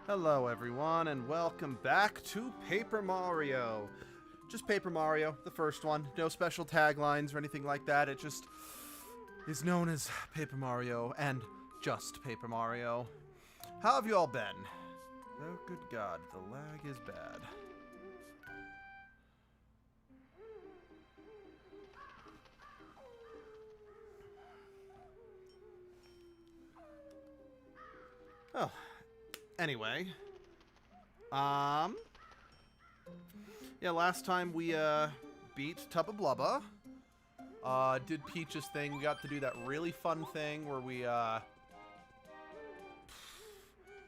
Hello everyone, and welcome back to Paper Mario. Just Paper Mario, the first one. No special taglines or anything like that. It just is known as Paper Mario and just Paper Mario. How have you all been? Oh, good God, the lag is bad. Oh, anyway. Yeah, last time we, beat Tubba Blubba. Did Peach's thing. We got to do that really fun thing where we,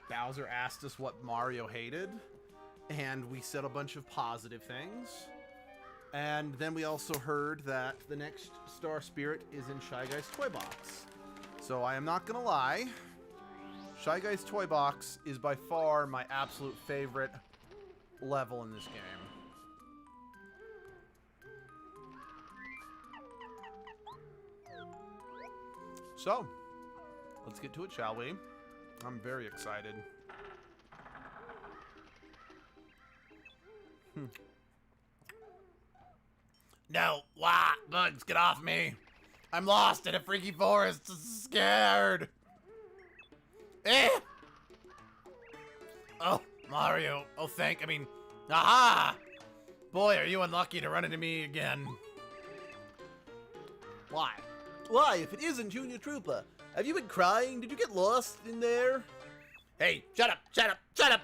Bowser asked us what Mario hated, and we said a bunch of positive things. And then we also heard that the next Star Spirit is in Shy Guy's toy box. So I am not gonna lie, Shy Guy's toy box is by far my absolute favorite level in this game. So, let's get to it, shall we? I'm very excited. No, wah, bugs, get off me. I'm lost in a freaky forest, scared. Eh! Oh, Mario. Oh, aha! Boy, are you unlucky to run into me again. Why? Why, if it isn't Junior Trooper? Have you been crying? Did you get lost in there? Hey, shut up, shut up, shut up!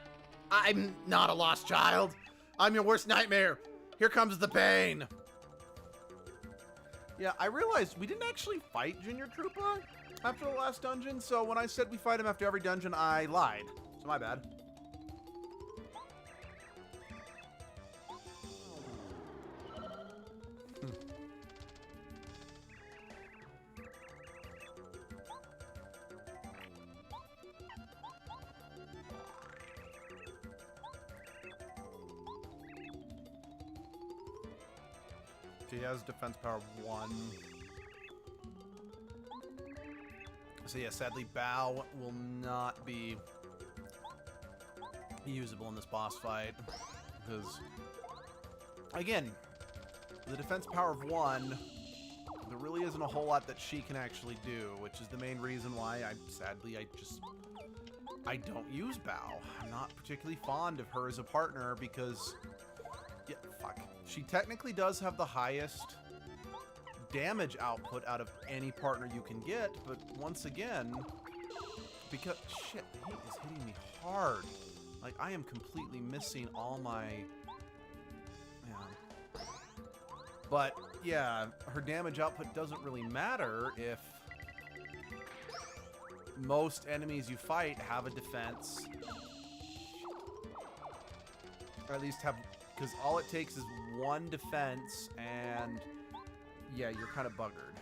I'm not a lost child. I'm your worst nightmare. Here comes the pain. Yeah, I realized we didn't actually fight Junior Trooper after the last dungeon, so when I said we fight him after every dungeon, I lied. So my bad. He has defense power 1. So yeah, sadly, Bow will not be usable in this boss fight. Because, again, the defense power of 1, there really isn't a whole lot that she can actually do, which is the main reason why I don't use Bow. I'm not particularly fond of her as a partner because... yeah, fuck. She technically does have the highest damage output out of any partner you can get, but once again, because... shit, he is hitting me hard. Like, I am completely missing all my... yeah. But, yeah, her damage output doesn't really matter if most enemies you fight have a defense. Or at least have... because all it takes is 1 defense, and yeah, you're kind of buggered.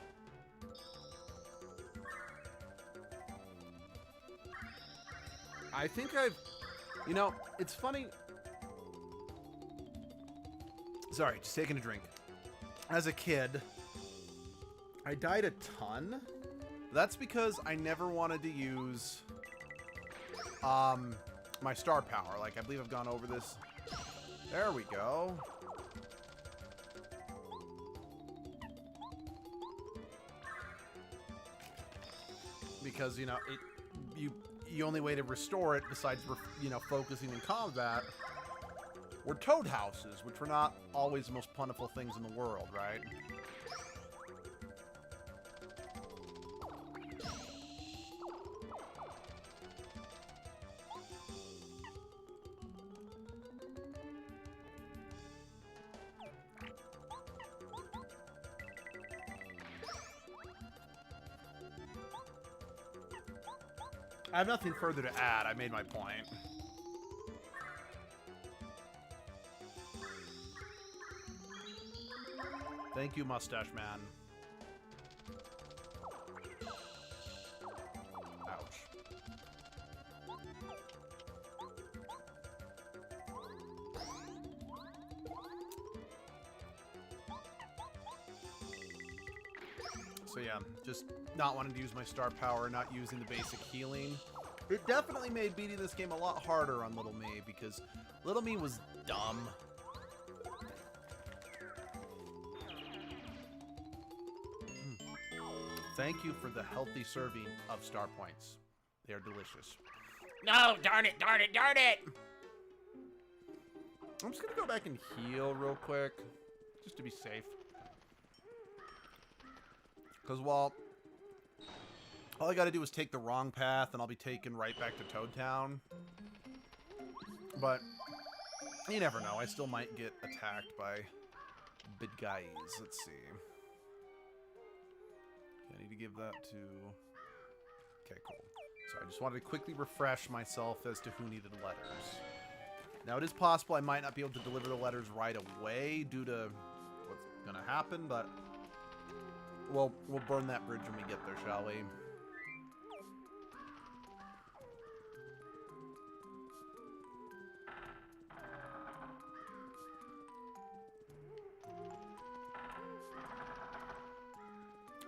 I think I've... you know, it's funny... sorry, just taking a drink. As a kid, I died a ton. That's because I never wanted to use my star power. Like, I believe I've gone over this. There we go. Because, you know, the only way to restore it, besides, you know, focusing in combat, were toad houses, which were not always the most plentiful things in the world, right? I have nothing further to add. I made my point. Thank you, Mustache Man. Ouch. So yeah, just not wanting to use my star power, not using the basic healing. It definitely made beating this game a lot harder on Little Me, because Little Me was dumb. Thank you for the healthy serving of star points. They are delicious. No, darn it, darn it, darn it! I'm just gonna go back and heal real quick, just to be safe. Because, well, all I gotta do is take the wrong path, and I'll be taken right back to Toad Town. But you never know. I still might get attacked by big guys. Let's see. I need to give that to... Okay, cool. So I just wanted to quickly refresh myself as to who needed letters. Now, it is possible I might not be able to deliver the letters right away due to what's going to happen, but we'll burn that bridge when we get there, shall we?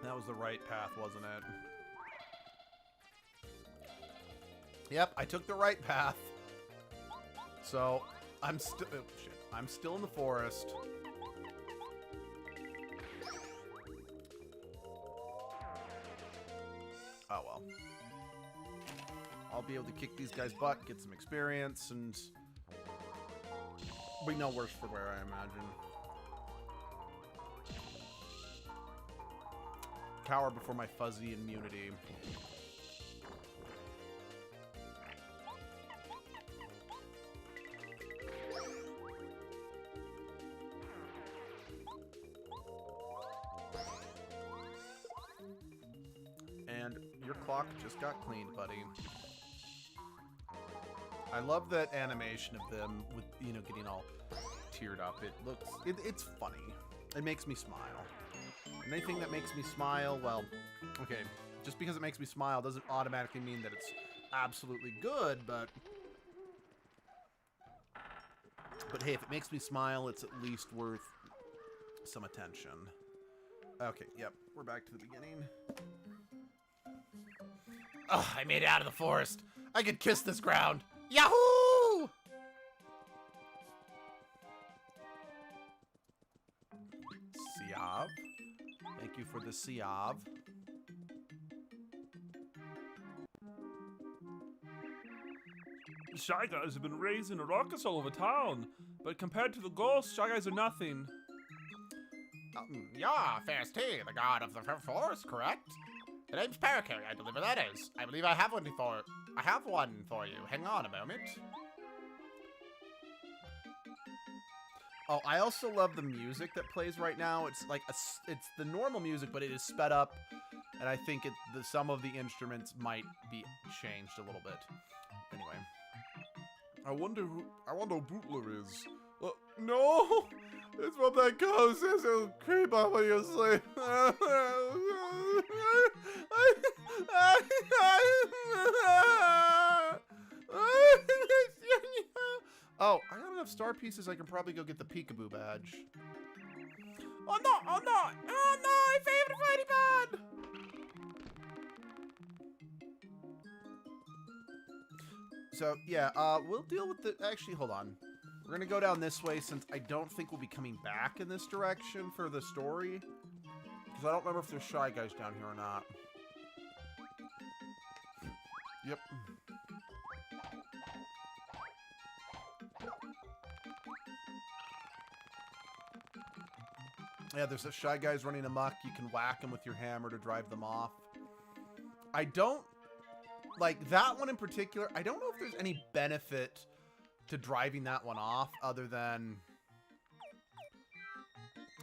That was the right path, wasn't it? Yep, I took the right path. So, I'm still... Oh, shit. I'm still in the forest. Oh, well. I'll be able to kick these guys' butt, get some experience, and be no worse for wear, I imagine. Cower before my fuzzy immunity. And your clock just got cleaned, buddy. I love that animation of them with, you know, getting all teared up. It looks, it's funny. It makes me smile. And anything that makes me smile, well, okay, just because it makes me smile doesn't automatically mean that it's absolutely good, but hey, if it makes me smile, it's at least worth some attention. Okay, yep, we're back to the beginning. Oh, I made it out of the forest. I could kiss this ground. Yahoo! Siav. Thank you for the Siav. Shy Guys have been raising a ruckus all over town, but compared to the ghosts, Shy Guys are nothing. Yeah, Fast T, the god of the forest, correct? The name's Parakarry, I deliver letters. I believe I have one for you. Hang on a moment. Oh, I also love the music that plays right now. It's like it's the normal music, but it is sped up, and I think some of the instruments might be changed a little bit. Anyway, I wonder who Bootler is. No, it's from that ghost. It's a creep up when you sleep. Oh, I got enough star pieces. I can probably go get the peekaboo badge. Oh no! Oh no! Oh no! I favored Freddy Bad! So yeah, we'll deal with the. Actually, hold on. We're gonna go down this way since I don't think we'll be coming back in this direction for the story. Because I don't remember if there's Shy Guys down here or not. Yep. Yeah, there's a Shy Guys running amok. You can whack them with your hammer to drive them off. I don't... Like, that one in particular, I don't know if there's any benefit to driving that one off other than...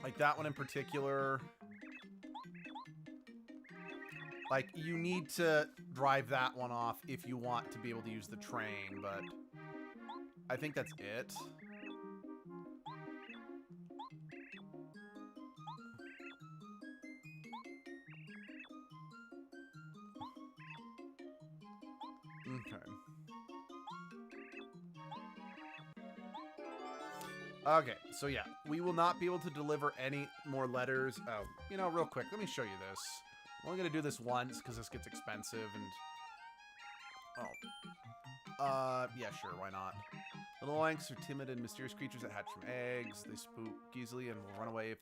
Like, that one in particular... Like, you need to drive that one off if you want to be able to use the train, but... I think that's it. Okay, so yeah, we will not be able to deliver any more letters. Oh, you know, real quick, let me show you this. I'm only going to do this once because this gets expensive, and Yeah, sure, why not? Little oinks are timid and mysterious creatures that hatch from eggs. They spook easily and will run away if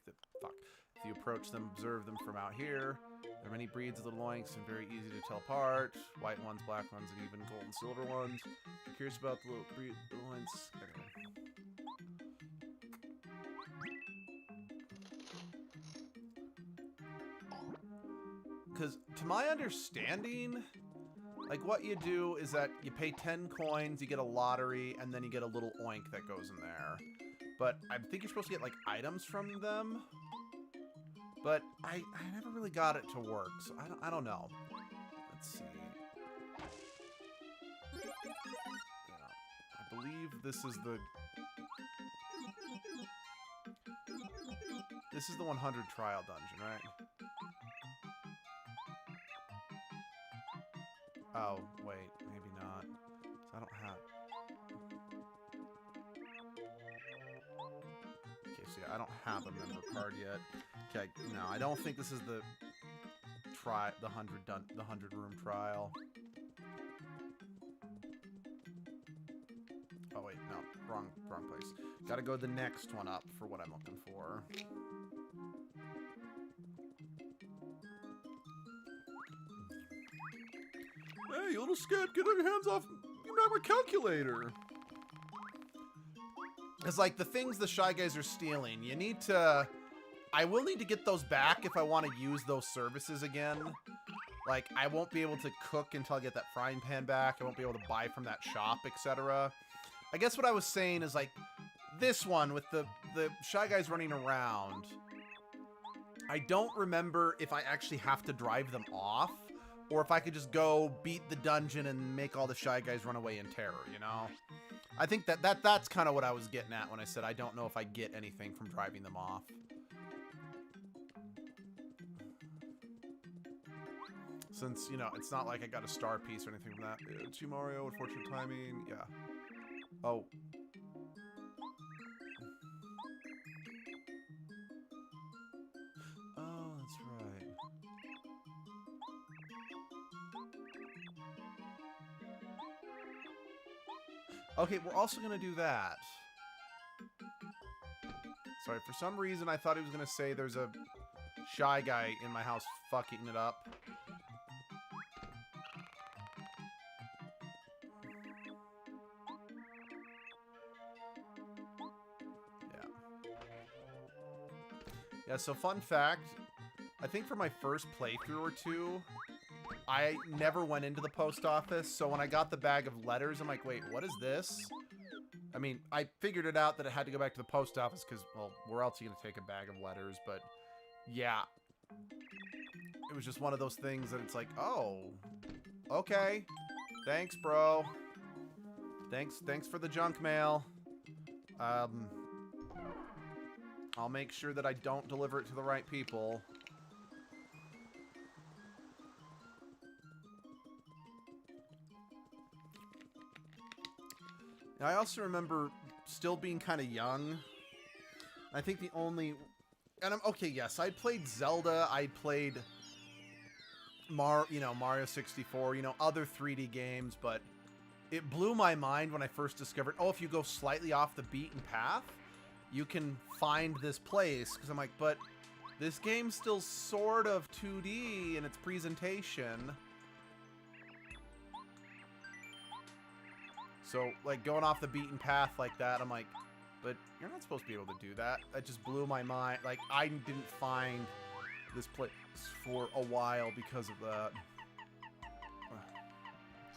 you approach them, observe them from out here. There are many breeds of little oinks and very easy to tell apart. White ones, black ones, and even gold and silver ones. If you're curious about the little oinks, because to my understanding, like, what you do is that you pay 10 coins, you get a lottery, and then you get a little oink that goes in there. But I think you're supposed to get, like, items from them. But I never really got it to work, so I don't know. Let's see. Yeah, I believe this is the... This is the 100 trial dungeon, right? Oh, wait, maybe not. So I don't have... Okay, so yeah, I don't have a member card yet. Okay, no, I don't think this is the 100 room trial. Oh wait, no, wrong place. Gotta go to the next one up for what I'm looking for. Hey, you little skid, get your hands off your number calculator. It's like the things the Shy Guys are stealing. You need to... I will need to get those back if I want to use those services again. Like, I won't be able to cook until I get that frying pan back. I won't be able to buy from that shop, etc. I guess what I was saying is, like, this one with the Shy Guys running around. I don't remember if I actually have to drive them off, or if I could just go beat the dungeon and make all the Shy Guys run away in terror, you know? I think that's kind of what I was getting at when I said I don't know if I get anything from driving them off. Since, you know, it's not like I got a star piece or anything from that. It's you, Mario, unfortunate timing. Yeah. Oh. Oh, that's right. Okay, we're also going to do that. Sorry, for some reason I thought he was going to say there's a Shy Guy in my house fucking it up. Yeah, so fun fact, I think for my first playthrough or two, I never went into the post office, so when I got the bag of letters, I'm like, wait, what is this? I mean, I figured it out that it had to go back to the post office because, well, where else are you going to take a bag of letters? But, yeah. It was just one of those things that it's like, oh, okay. Thanks, bro. Thanks for the junk mail. I'll make sure that I don't deliver it to the right people. Now, I also remember still being kind of young. I think the only... And I'm... Okay, yes, I played Zelda. I played... Mario 64, other 3D games, but it blew my mind when I first discovered, oh, if you go slightly off the beaten path, you can find this place, because I'm like, but this game's still sort of 2D in its presentation. So, like, going off the beaten path like that, I'm like, but you're not supposed to be able to do that. That just blew my mind. Like, I didn't find this place for a while because of that.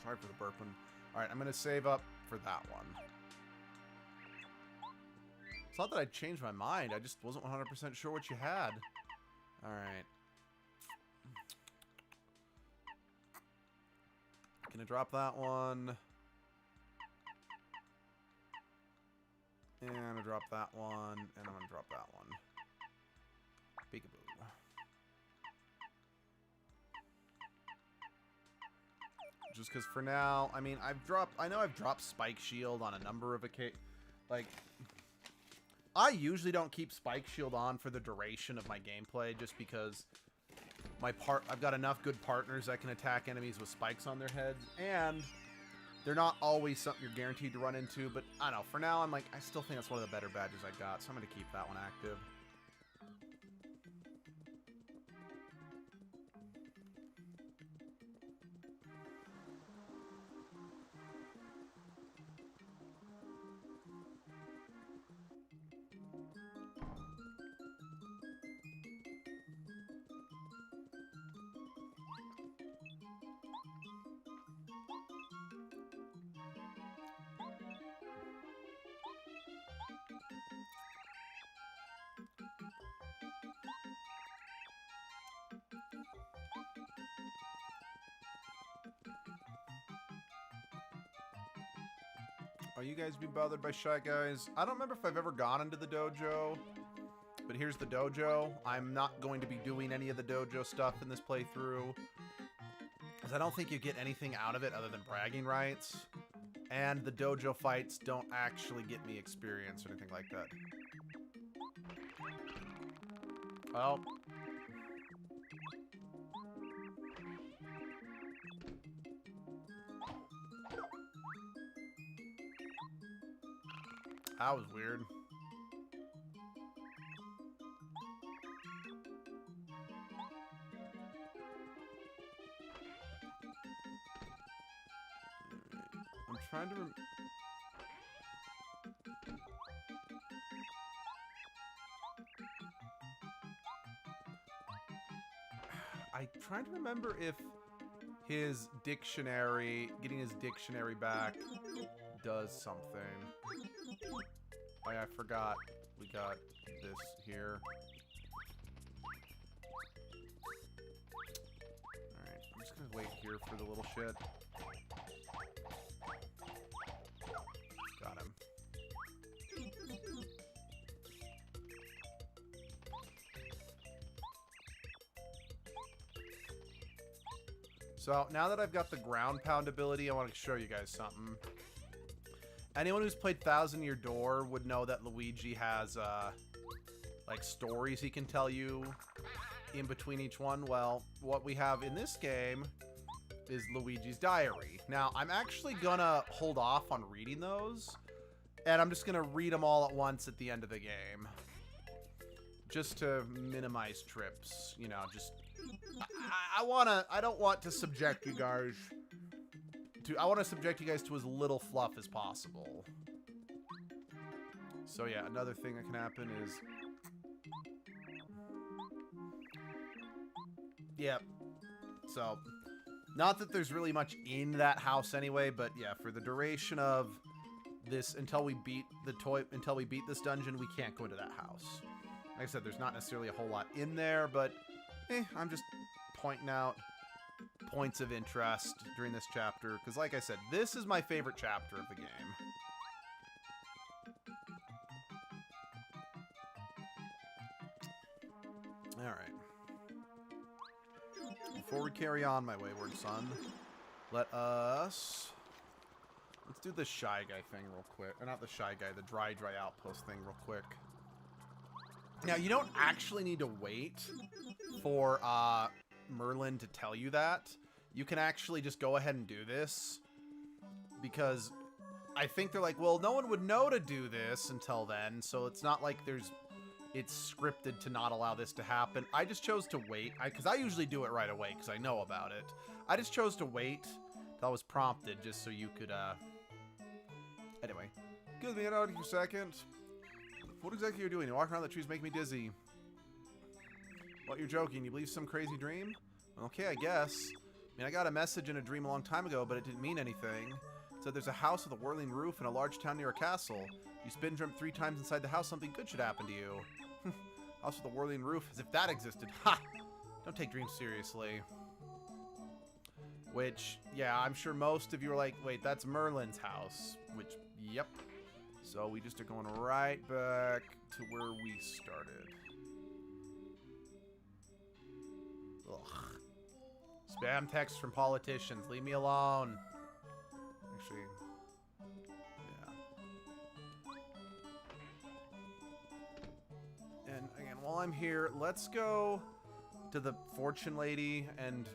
Sorry for the burping. Alright, I'm going to save up for that one. It's not that I changed my mind. I just wasn't 100% sure what you had. Alright. Gonna drop that one. And I'm gonna drop that one. And I'm gonna drop that one. Peekaboo. Just because for now, I mean, I know I've dropped Spike Shield on a number of occasions. Like, I usually don't keep Spike Shield on for the duration of my gameplay just because I've got enough good partners that can attack enemies with spikes on their heads, and They're not always something you're guaranteed to run into, but I don't know. For now, I'm like, I still think that's one of the better badges I got, so I'm going to keep that one active. Are you guys being bothered by Shy Guys? I don't remember if I've ever gone into the dojo, but here's the dojo. I'm not going to be doing any of the dojo stuff in this playthrough, because I don't think you get anything out of it other than bragging rights, and the dojo fights don't actually get me experience or anything like that. Oh. That was weird. I'm trying to I'm trying to remember if his dictionary, getting his dictionary back, does something. Oh yeah, I forgot we got this here. Alright, I'm just gonna wait here for the little shit. Got him. So, now that I've got the ground pound ability, I want to show you guys something. Anyone who's played Thousand Year Door would know that Luigi has, like, stories he can tell you in between each one. Well, what we have in this game is Luigi's Diary. Now, I'm actually gonna hold off on reading those, and I'm just gonna read them all at once at the end of the game. Just to minimize trips, you know, just... I don't want to subject you guys... I want to subject you guys to as little fluff as possible. So yeah, another thing that can happen is... Yep. So, not that there's really much in that house anyway, but yeah, for the duration of this, until we beat this dungeon, we can't go into that house. Like I said, there's not necessarily a whole lot in there, but I'm just pointing out points of interest during this chapter, because like I said, this is my favorite chapter of the game. Alright. Before we carry on, my wayward son, let's do the Shy Guy thing real quick. Or not the Shy Guy, the Dry Outpost thing real quick. Now, you don't actually need to wait for Merlin to tell you that. You can actually just go ahead and do this, because I think they're like, well, no one would know to do this until then, so it's not like it's scripted to not allow this to happen. I just chose to wait, because I usually do it right away, because I know about it. I just chose to wait till I was prompted, just so you could, Anyway. Excuse me, out for a second. What exactly are you doing? You're walking around the trees making me dizzy. What, you're joking? You believe some crazy dream? Okay, I guess. I mean, I got a message in a dream a long time ago, but it didn't mean anything. It said there's a house with a whirling roof and a large town near a castle. You spin jump 3 times inside the house, something good should happen to you. House with a whirling roof, as if that existed. Ha! Don't take dreams seriously. Which, yeah, I'm sure most of you are like, wait, that's Merlin's house. Which, yep. So we just are going right back to where we started. Ugh. Spam texts from politicians. Leave me alone. Actually, yeah. And again, while I'm here, let's go to the fortune lady and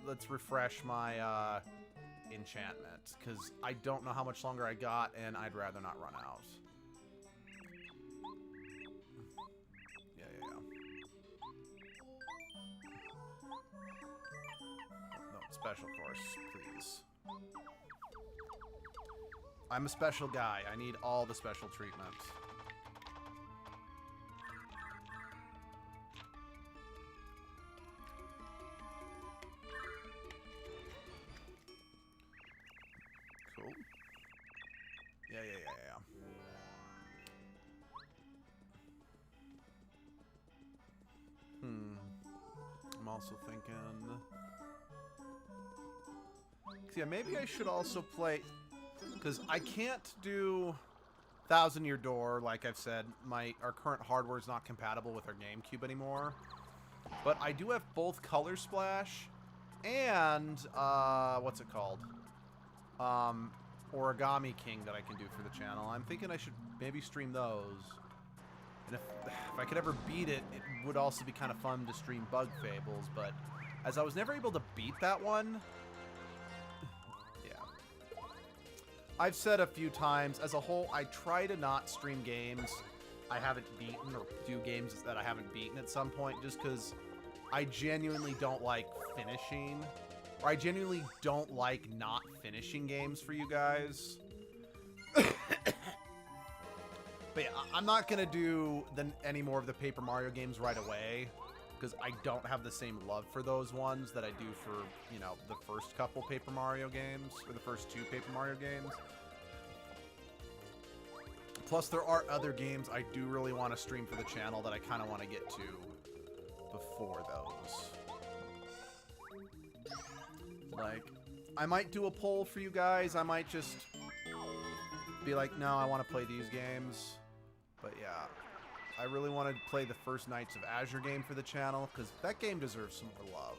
let's refresh my enchantment, because I don't know how much longer I got, and I'd rather not run out. Yeah. No, special course, please. I'm a special guy. I need all the special treatment. Cool. Yeah. I'm also thinking... Yeah, maybe I should also play... Because I can't do Thousand Year Door, like I've said. Our current hardware is not compatible with our GameCube anymore. But I do have both Color Splash and, what's it called? Origami King that I can do for the channel. I'm thinking I should maybe stream those. And if I could ever beat it, it would also be kind of fun to stream Bug Fables, but as I was never able to beat that one... I've said a few times, as a whole, I try to not stream games I haven't beaten or do games that I haven't beaten at some point, just because I genuinely don't like finishing, or I genuinely don't like not finishing games for you guys. But yeah, I'm not going to do any more of the Paper Mario games right away, because I don't have the same love for those ones that I do for, you know, the first couple Paper Mario games, or the first two Paper Mario games. Plus, there are other games I do really want to stream for the channel that I kind of want to get to before those. Like, I might do a poll for you guys. I might just be like, no, I want to play these games. But yeah, I really want to play the first Knights of Azure game for the channel, because that game deserves some more love.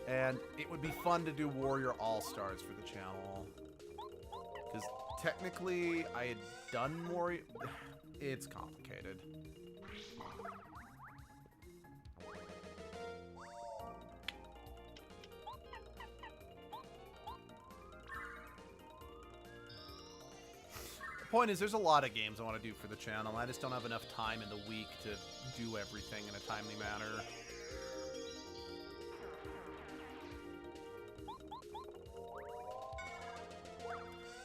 And it would be fun to do Warrior All-Stars for the channel. Because technically, I had done Warrior... It's complicated. The point is, there's a lot of games I want to do for the channel. I just don't have enough time in the week to do everything in a timely manner.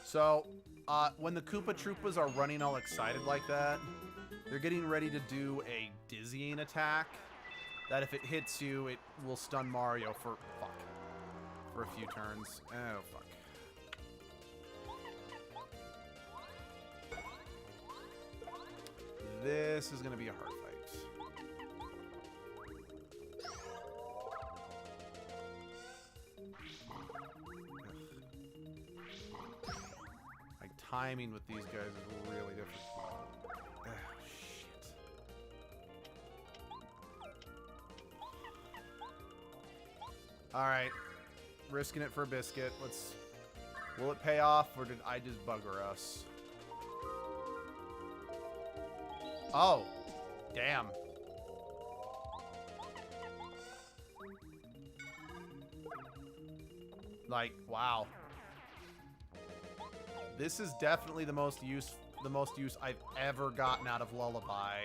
So, when the Koopa Troopas are running all excited like that, they're getting ready to do a dizzying attack that if it hits you, it will stun Mario for a few turns. Oh, fuck. This is going to be a hard fight. My timing with these guys is really difficult. Oh, shit. Alright. Risking it for a biscuit. Will it pay off, or did I just bugger us? Oh, damn. Like, wow. This is definitely the most use I've ever gotten out of Lullaby.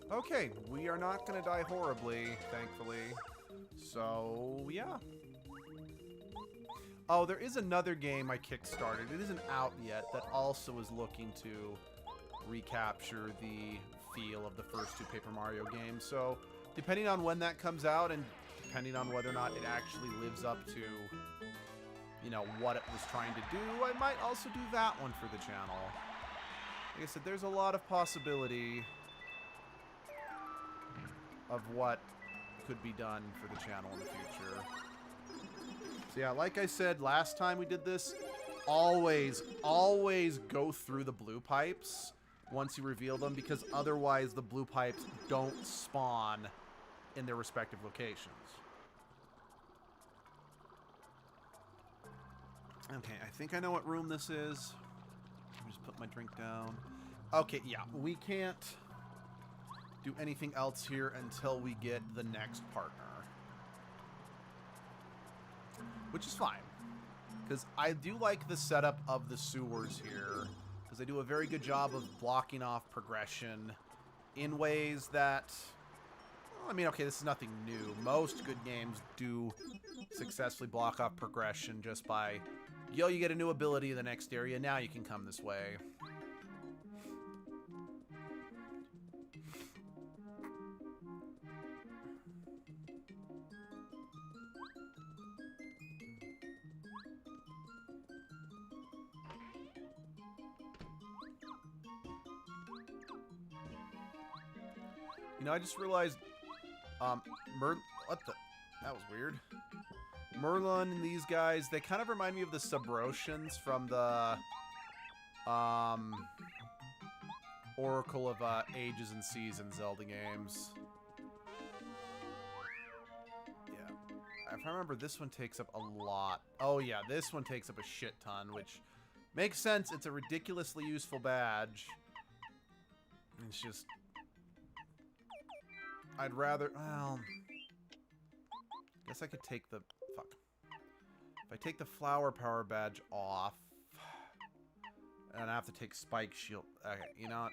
Okay, we are not going to die horribly, thankfully. So, yeah. Oh, there is another game I kickstarted. It isn't out yet, that also is looking to recapture the feel of the first two Paper Mario games. So, depending on when that comes out and depending on whether or not it actually lives up to, you know, what it was trying to do, I might also do that one for the channel. Like I said, there's a lot of possibility of what could be done for the channel in the future. So yeah, like I said last time we did this, always go through the blue pipes once you reveal them, because otherwise the blue pipes don't spawn in their respective locations. Okay, I think I know what room this is. Let me just put my drink down. Okay, yeah, we can't do anything else here until we get the next partner. Which is fine, because I do like the setup of the sewers here, because they do a very good job of blocking off progression in ways that, I mean, okay, this is nothing new. Most good games do successfully block off progression just by, yo, you get a new ability in the next area, now you can come this way. You know, I just realized, what the, that was weird. Merlin and these guys, they kind of remind me of the Subrotians from the, Oracle of, Ages and Seasons Zelda games. Yeah. If I remember, this one takes up a lot. Oh yeah, this one takes up a shit ton, which makes sense. It's a ridiculously useful badge. It's just, I'd rather, well, guess I could take the, fuck. If I take the flower power badge off, and I have to take spike shield, okay, you know what?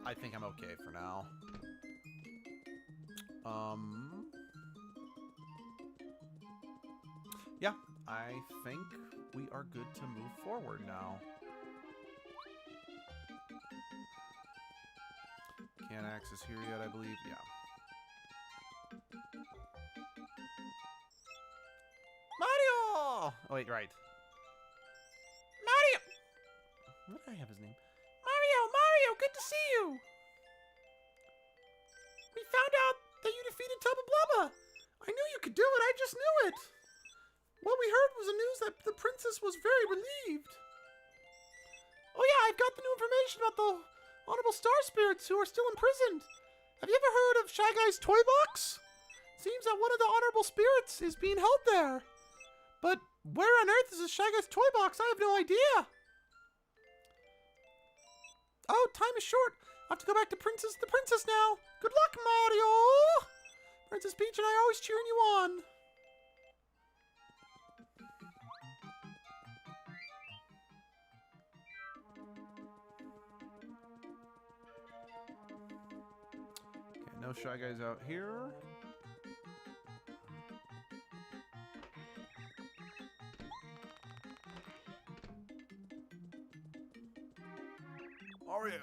I think I'm okay for now. Yeah, I think we are good to move forward now. Can't access here yet, I believe, yeah. Mario! Oh, wait, right. Mario! What did I have his name? Mario, good to see you! We found out that you defeated Tubba Blubba! I knew you could do it, I just knew it! What we heard was the news that the princess was very relieved. Oh yeah, I've got the new information about the Honorable Star Spirits who are still imprisoned. Have you ever heard of Shy Guy's toy box? Seems that one of the Honorable Spirits is being held there. But where on earth is this Shy Guy's toy box? I have no idea. Oh, time is short. I have to go back to the princess now. Good luck, Mario. Princess Peach and I are always cheering you on. Okay, no Shy Guys out here. Mario!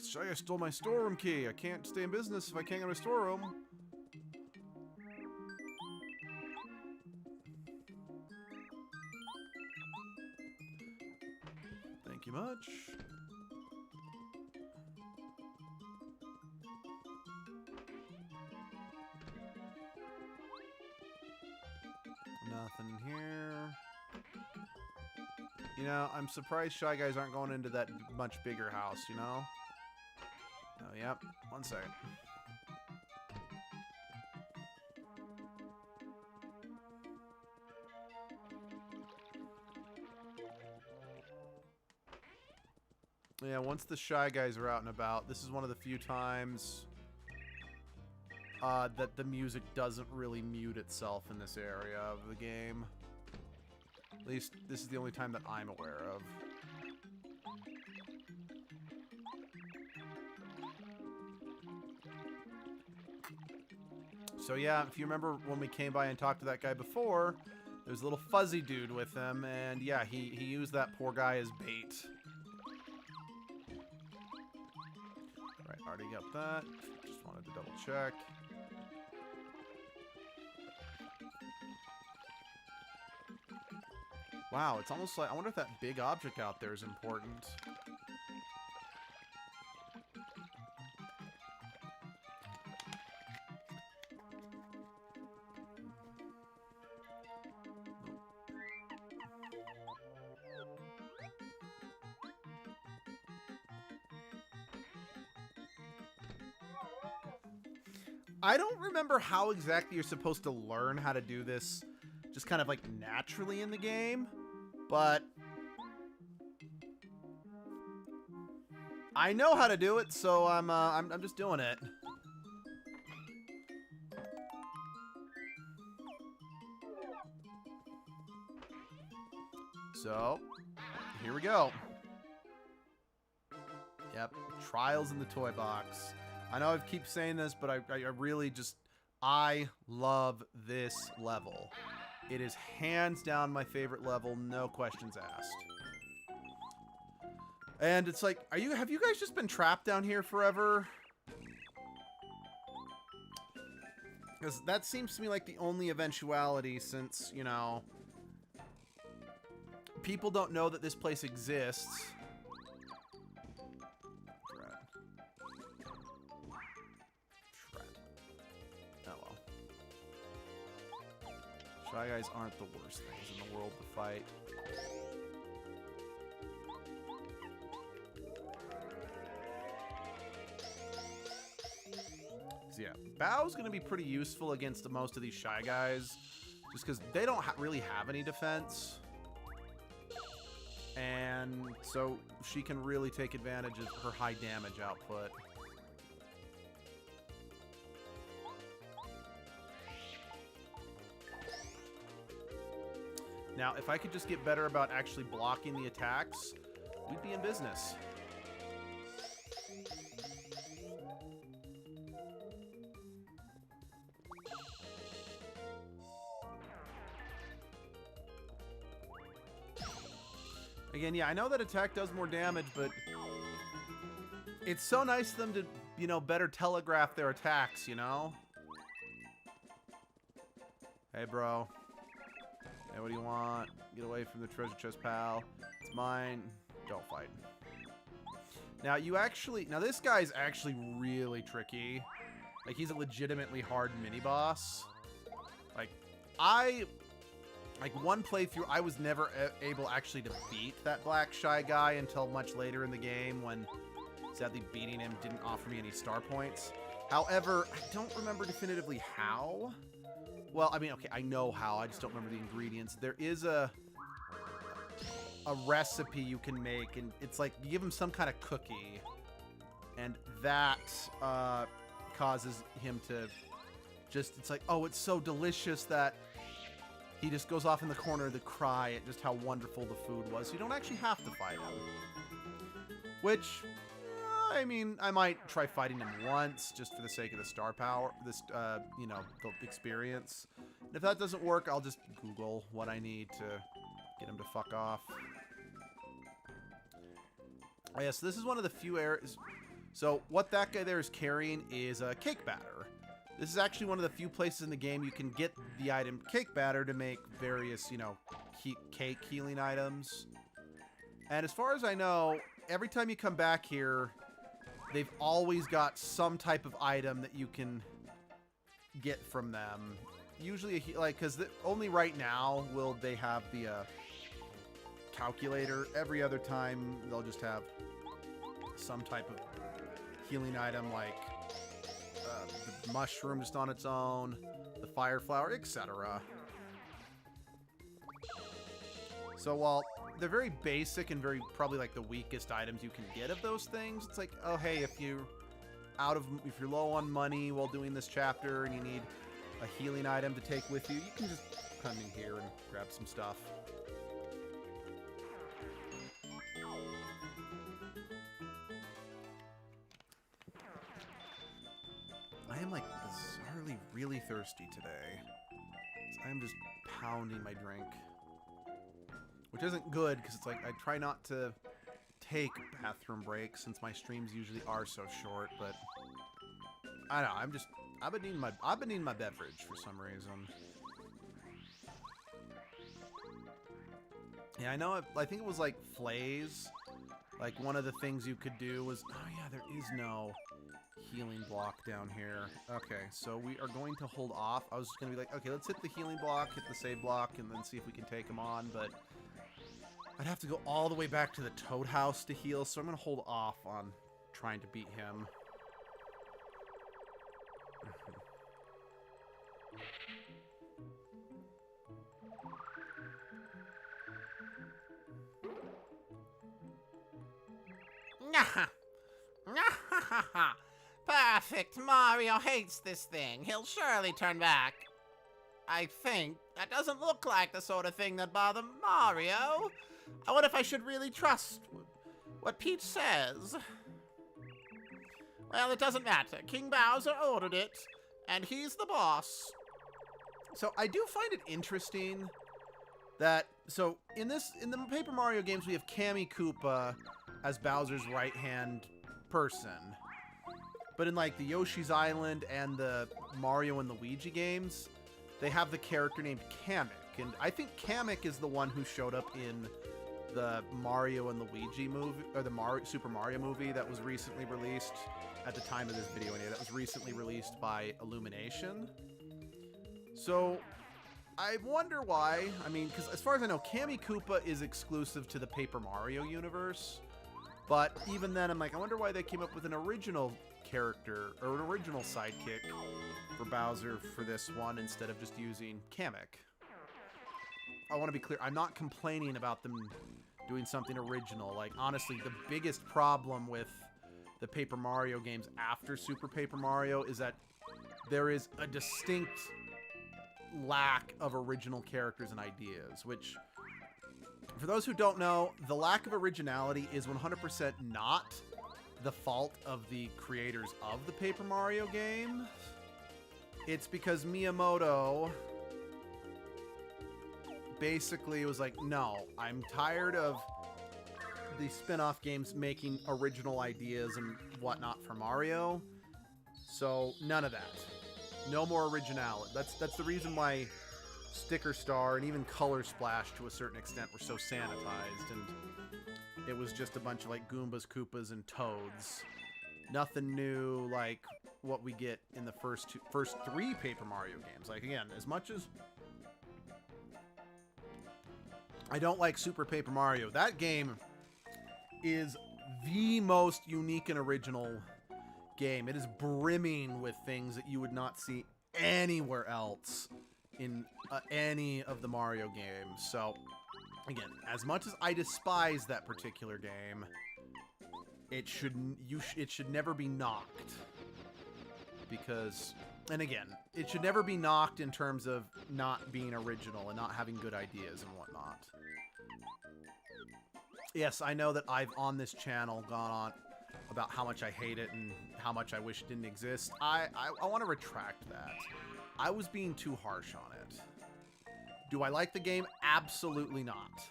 Shy Guy stole my storeroom key. I can't stay in business if I can't get my storeroom. Thank you much. Nothing here. You know, I'm surprised Shy Guys aren't going into that much bigger house, you know? Oh, yep. One second. Yeah, once the Shy Guys are out and about, this is one of the few times that the music doesn't really mute itself in this area of the game. At least, this is the only time that I'm aware of. So yeah, if you remember when we came by and talked to that guy before, there's a little fuzzy dude with him, and yeah, he used that poor guy as bait. Right, already got that. Just wanted to double check. Wow, it's almost like... I wonder if that big object out there is important. I don't remember how exactly you're supposed to learn how to do this just kind of like naturally in the game, but I know how to do it, so I'm just doing it. So, here we go. Yep, trials in the toy box. I know I keep saying this, but I really just... I love this level. It is hands down my favorite level, no questions asked. And it's like, have you guys just been trapped down here forever? Because that seems to me like the only eventuality since, you know, people don't know that this place exists. Shy Guys aren't the worst things in the world to fight. So yeah, Bao's going to be pretty useful against most of these Shy Guys, just because they don't really have any defense. And so she can really take advantage of her high damage output. Now, if I could just get better about actually blocking the attacks, we'd be in business. Again, yeah, I know that attack does more damage, but it's so nice of them to, you know, better telegraph their attacks, you know? Hey, bro. Hey, what do you want? Get away from the treasure chest, pal. It's mine. Don't fight. Now, now this guy's actually really tricky. Like, he's a legitimately hard mini-boss. Like, one playthrough, I was never able actually to beat that black Shy Guy until much later in the game when, sadly, beating him didn't offer me any star points. However, I don't remember definitively how. Well, I mean, okay, I know how. I just don't remember the ingredients. There is a recipe you can make, and it's like you give him some kind of cookie, and that causes him to just, it's like, oh, it's so delicious that he just goes off in the corner to cry at just how wonderful the food was. So you don't actually have to fight him. Which, I mean, I might try fighting him once just for the sake of the star power, you know, the experience. And if that doesn't work, I'll just Google what I need to get him to fuck off. Oh, yeah, so this is one of the few areas. So what that guy there is carrying is a cake batter. This is actually one of the few places in the game you can get the item cake batter to make various, you know, cake healing items. And as far as I know, every time you come back here, they've always got some type of item that you can get from them. Usually, like, because only right now will they have the calculator. Every other time, they'll just have some type of healing item, like the mushroom just on its own, the fire flower, etc. So while they're very basic and very probably like the weakest items you can get of those things, it's like, oh hey, if you're low on money while doing this chapter and you need a healing item to take with you, you can just come in here and grab some stuff. I am like bizarrely really thirsty today. I am just pounding my drink. Which isn't good, because it's like I try not to take bathroom breaks since my streams usually are so short, but I don't know, I've been needing my beverage for some reason. Yeah, I know. I think it was like flays. Like one of the things you could do was, oh yeah, there is no healing block down here. Okay, so we are going to hold off. I was just gonna be like, okay, let's hit the healing block, hit the save block, and then see if we can take him on. But I'd have to go all the way back to the Toad House to heal, so I'm gonna hold off on trying to beat him. Perfect. Mario hates this thing. He'll surely turn back. I think. That doesn't look like the sort of thing that bothers Mario. I wonder if I should really trust what Peach says. Well, it doesn't matter. King Bowser ordered it, and he's the boss. So I do find it interesting that, so in the Paper Mario games, we have Kammy Koopa as Bowser's right-hand person. But in like the Yoshi's Island and the Mario and Luigi games, they have the character named Kamek. And I think Kamek is the one who showed up in the Mario and Luigi movie, or the Super Mario movie that was recently released at the time of this video anyway, that was recently released by Illumination. So I wonder why. I mean, because as far as I know, Kammy Koopa is exclusive to the Paper Mario universe. But even then, I'm like, I wonder why they came up with an original character, or an original sidekick for Bowser for this one instead of just using Kamek. I want to be clear, I'm not complaining about them doing something original. Like, honestly, the biggest problem with the Paper Mario games after Super Paper Mario is that there is a distinct lack of original characters and ideas, which, for those who don't know, the lack of originality is 100% not the fault of the creators of the Paper Mario game. It's because Miyamoto basically was like, no, I'm tired of the spin-off games making original ideas and whatnot for Mario. So none of that. No more originality. That's the reason why Sticker Star and even Color Splash to a certain extent were so sanitized, and it was just a bunch of like Goombas, Koopas, and Toads. Nothing new like what we get in the first three Paper Mario games. Like, again, as much as I don't like Super Paper Mario, that game is the most unique and original game. It is brimming with things that you would not see anywhere else in any of the Mario games. So, again, as much as I despise that particular game, it should never be knocked. Because, and again, it should never be knocked in terms of not being original and not having good ideas and whatnot. Yes, I know that I've on this channel gone on about how much I hate it and how much I wish it didn't exist. I want to retract that. I was being too harsh on it. Do I like the game? Absolutely not.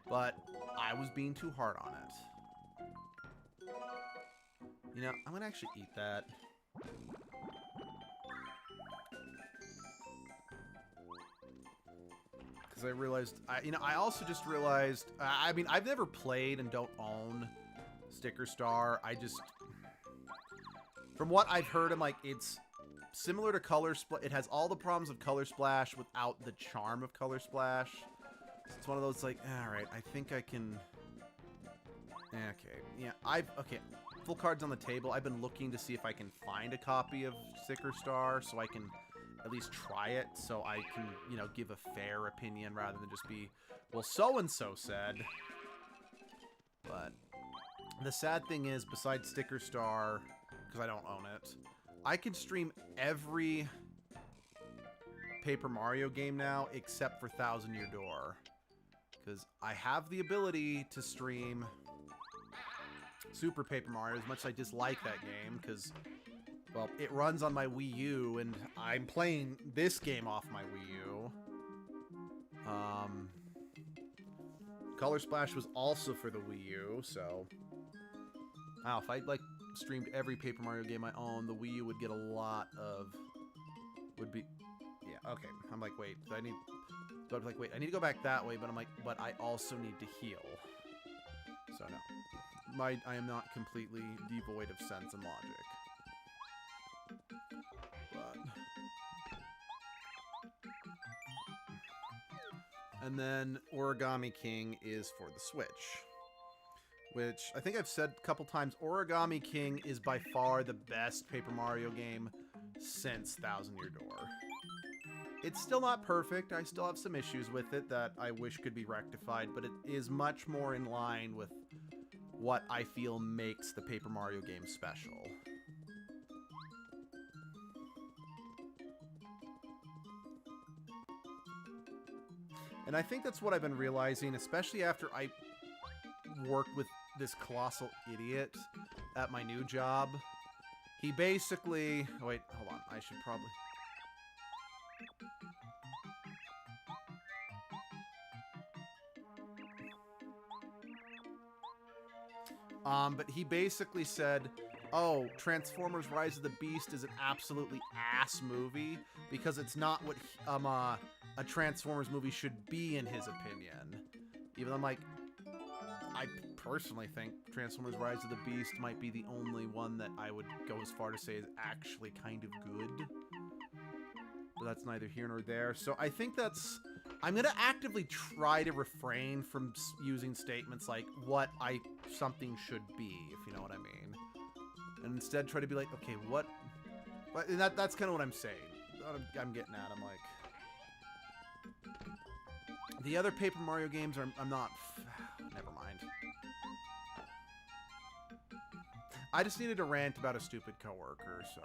But I was being too hard on it. You know, I'm gonna actually eat that. Because I realized, I also just realized, I mean, I've never played and don't own Sticker Star. From what I've heard, I'm like, it's similar to Color Splash. It has all the problems of Color Splash without the charm of Color Splash. So it's one of those like, all right, I think I can. Okay, yeah, okay. Full cards on the table. I've been looking to see if I can find a copy of Sticker Star so I can at least try it, so I can, give a fair opinion rather than just be, well, so-and-so said. But the sad thing is, besides Sticker Star, because I don't own it, I can stream every Paper Mario game now except for Thousand Year Door. Because I have the ability to stream Super Paper Mario, as much as I dislike that game, because, well, it runs on my Wii U, and I'm playing this game off my Wii U. Color Splash was also for the Wii U, so... Wow, if I, streamed every Paper Mario game I own, the Wii U would get a lot of... Yeah, Okay, I'm like, wait, I need... So I'm like, wait, I need to go back that way, but I'm like, but I also need to heal. So no. I am not completely devoid of sense and logic. But... And then Origami King is for the Switch. Which, I think I've said a couple times, Origami King is by far the best Paper Mario game since Thousand Year Door. It's still not perfect. I still have some issues with it that I wish could be rectified, but it is much more in line with what I feel makes the Paper Mario game special. And I think that's what I've been realizing, especially after I worked with this colossal idiot at my new job. He basically... Oh, wait, hold on. I should probably... But he basically said, oh, Transformers Rise of the Beast is an absolutely ass movie because it's not what a Transformers movie should be in his opinion. Even though I'm like, I personally think Transformers Rise of the Beast might be the only one that I would go as far to say is actually kind of good. But that's neither here nor there. So I think that's... I'm going to actively try to refrain from using statements like what something should be, if you know what I mean. And instead try to be like, okay, what... That's kind of what I'm saying. I'm getting at. I'm like... The other Paper Mario games I'm not... Never mind. I just needed to rant about a stupid coworker, so...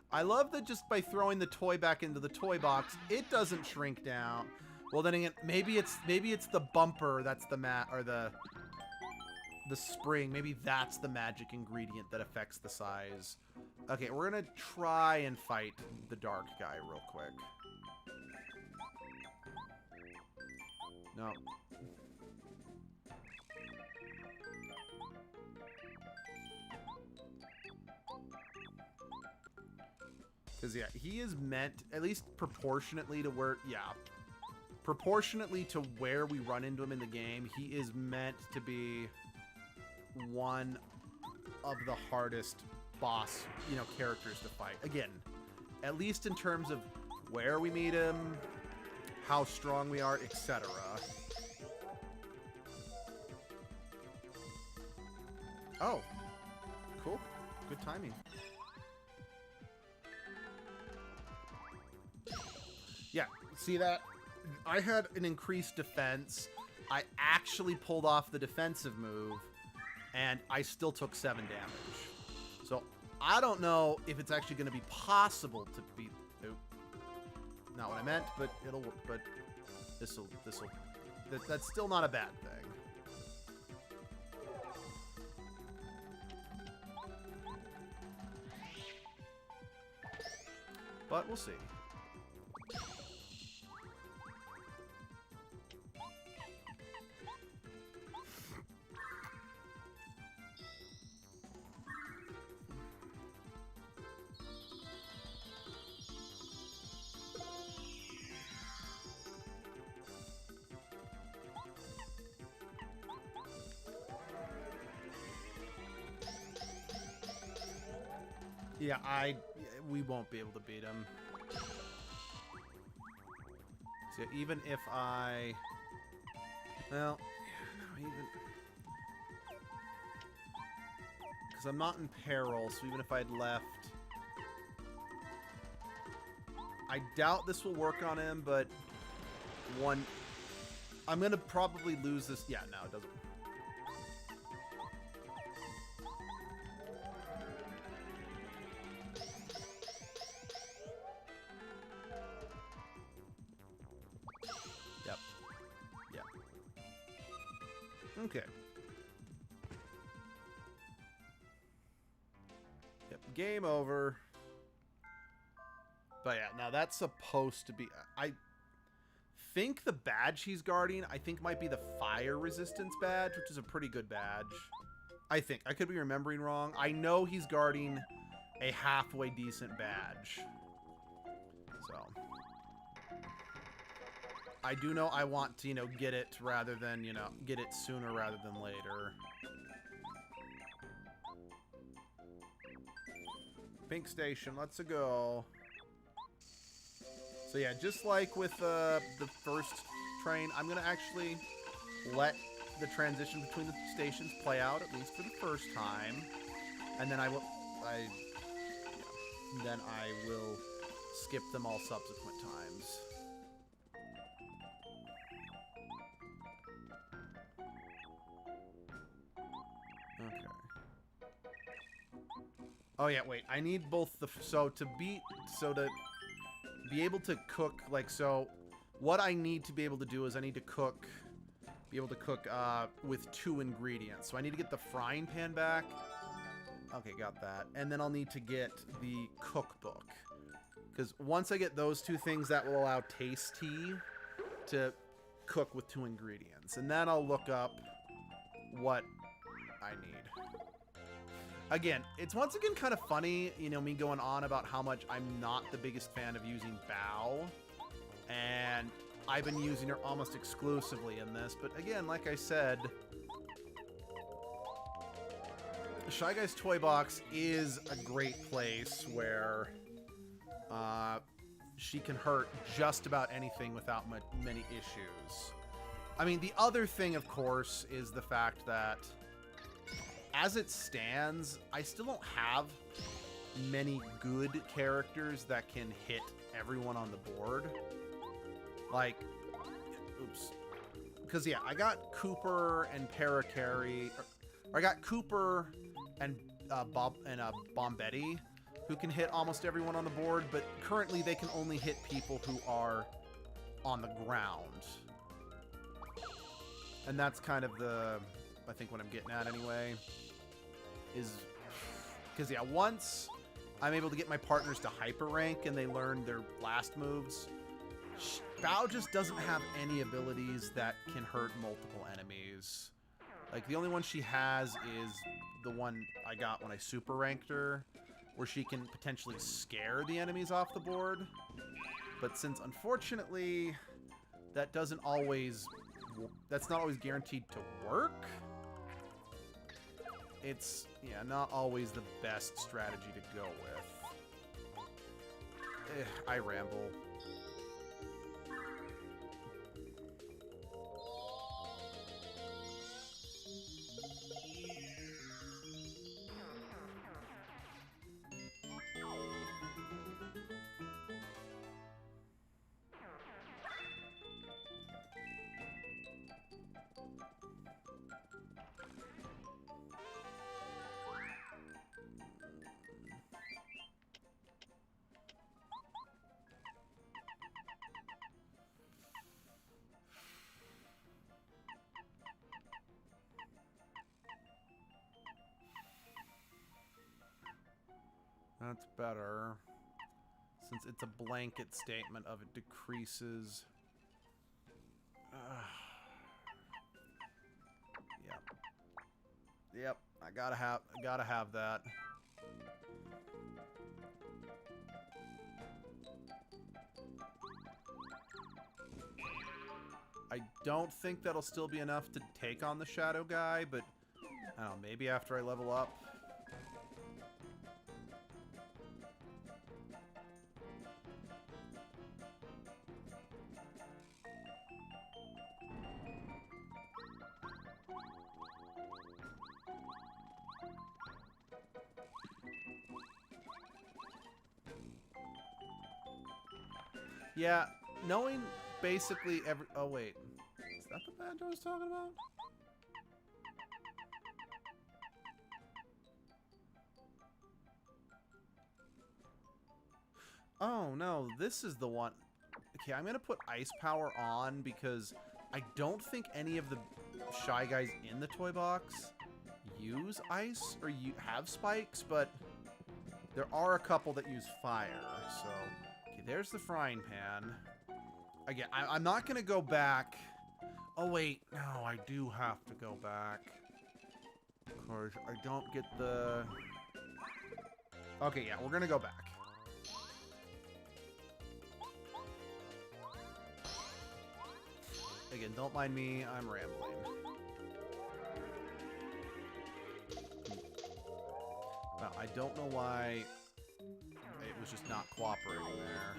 I love that just by throwing the toy back into the toy box, it doesn't shrink down. Well, then again, maybe it's the bumper that's the spring. Maybe that's the magic ingredient that affects the size. Okay, we're gonna try and fight the dark guy real quick. No. Because, yeah, he is meant, at least proportionately to where, proportionately to where we run into him in the game, he is meant to be one of the hardest boss, characters to fight. Again, at least in terms of where we meet him, how strong we are, etc. Oh, cool. Good timing. Yeah, see that? I had an increased defense. I actually pulled off the defensive move, and I still took 7 damage. So, I don't know if it's actually going to be possible to beat... Nope. Not what I meant, but it'll work. But this'll... That's still not a bad thing. But we'll see. Yeah, we won't be able to beat him. So even if I... Well, even... Because I'm not in peril, so even if I'd left... I doubt this will work on him, but... I'm going to probably lose this... Yeah, no, it doesn't... Okay. Yep, game over. But yeah, now that's supposed to be... I think the badge he's guarding, I think might be the fire resistance badge, which is a pretty good badge. I think. I could be remembering wrong. I know he's guarding a halfway decent badge. So I do know I want to, you know, get it rather than, you know, get it sooner rather than later. Pink Station, let's go. So yeah, just like with the first train, I'm gonna actually let the transition between the stations play out, at least for the first time, and then I will skip them all subsequent times. Okay. Oh yeah, wait. I need both the to be able to cook, like, so what I need to be able to do is I need to be able to cook with 2 ingredients. So I need to get the frying pan back. Okay, got that. And then I'll need to get the cookbook. Because once I get those 2 things, that will allow Tasty to cook with 2 ingredients. And then I'll look up what I need. Again, it's once again kind of funny, you know, me going on about how much I'm not the biggest fan of using Bao. And I've been using her almost exclusively in this. But again, like I said, Shy Guy's Toy Box is a great place where she can hurt just about anything without many issues. I mean, the other thing, of course, is the fact that as it stands, I still don't have many good characters that can hit everyone on the board. Like, oops. Because, yeah, I got Cooper and Parakarry. I got Cooper and Bombetti, who can hit almost everyone on the board, but currently they can only hit people who are on the ground. And that's kind of I think what I'm getting at anyway. Is because, yeah, once I'm able to get my partners to hyper rank and they learn their last moves, Bao just doesn't have any abilities that can hurt multiple enemies. Like, the only one she has is the one I got when I super ranked her, where she can potentially scare the enemies off the board. But since, unfortunately, that's not always guaranteed to work, it's, yeah, not always the best strategy to go with. I ramble. That's better. Since it's a blanket statement of it decreases. Yep. Yep. I gotta have that. I don't think that'll still be enough to take on the Shadow Guy, but I don't know, maybe after I level up. Yeah, knowing basically every... Oh, wait. Is that the badge I was talking about? Oh, no. This is the one... Okay, I'm going to put Ice Power on because I don't think any of the Shy Guys in the toy box use ice or have spikes, but there are a couple that use fire, so... There's the frying pan. Again, I'm not going to go back. Oh, wait. No, I do have to go back. Of course, I don't get the... Okay, yeah, we're gonna go back. Again, don't mind me, I'm rambling. Well, I don't know why it was just not cooperating there.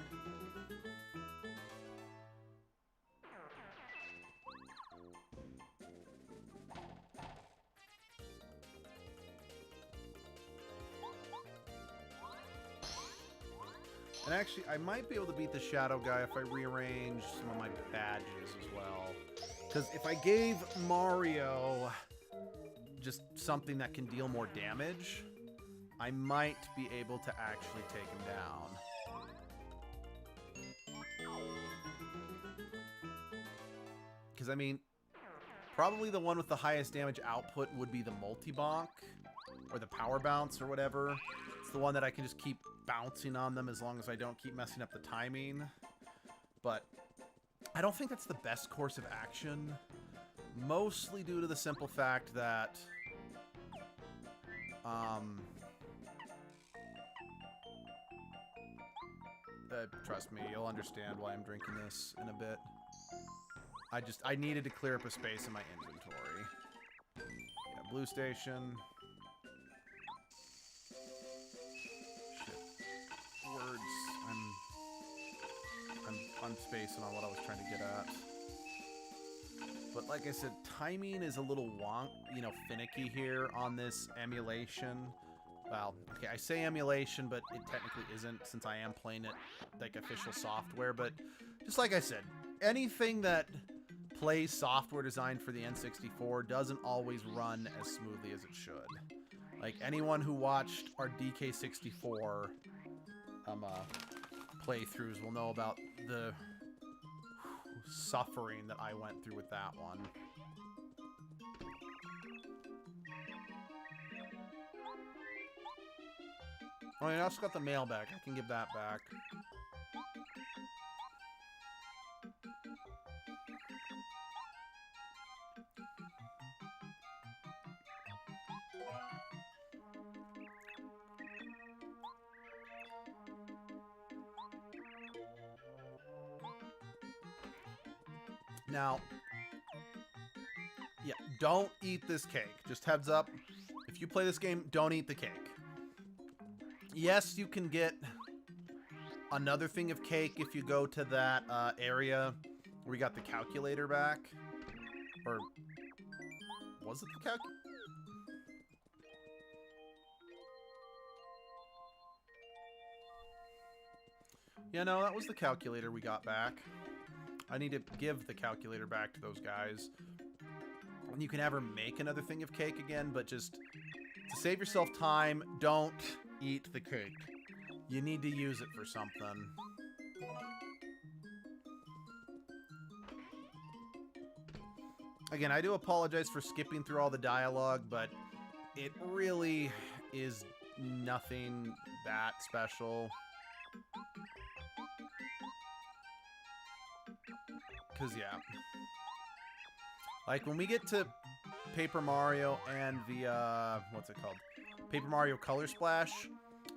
And actually, I might be able to beat the Shadow guy if I rearrange some of my badges as well. Because if I gave Mario just something that can deal more damage, I might be able to actually take him down. Because, I mean, probably the one with the highest damage output would be the multi-bonk, or the power bounce, or whatever. It's the one that I can just keep bouncing on them as long as I don't keep messing up the timing. But I don't think that's the best course of action, mostly due to the simple fact that trust me, you'll understand why I'm drinking this in a bit. I needed to clear up a space in my inventory. Yeah, blue station. Words. I'm spacing on what I was trying to get at. But like I said, timing is a little finicky here on this emulation. Well, okay, I say emulation, but it technically isn't since I am playing it like official software. But just like I said, anything that plays software designed for the N64 doesn't always run as smoothly as it should. Like anyone who watched our DK64 playthroughs will know about the suffering that I went through with that one. Oh, I also got the mail back. I can give that back. Now, yeah, don't eat this cake. Just heads up. If you play this game, don't eat the cake. Yes, you can get another thing of cake if you go to that area where we got the calculator back. Or was it the calculator? Yeah, no, that was the calculator we got back. I need to give the calculator back to those guys. And you can never make another thing of cake again, but just to save yourself time, don't eat the cake. You need to use it for something. Again, I do apologize for skipping through all the dialogue, but it really is nothing that special. Because, yeah. Like, when we get to Paper Mario and the, what's it called? Paper Mario Color Splash,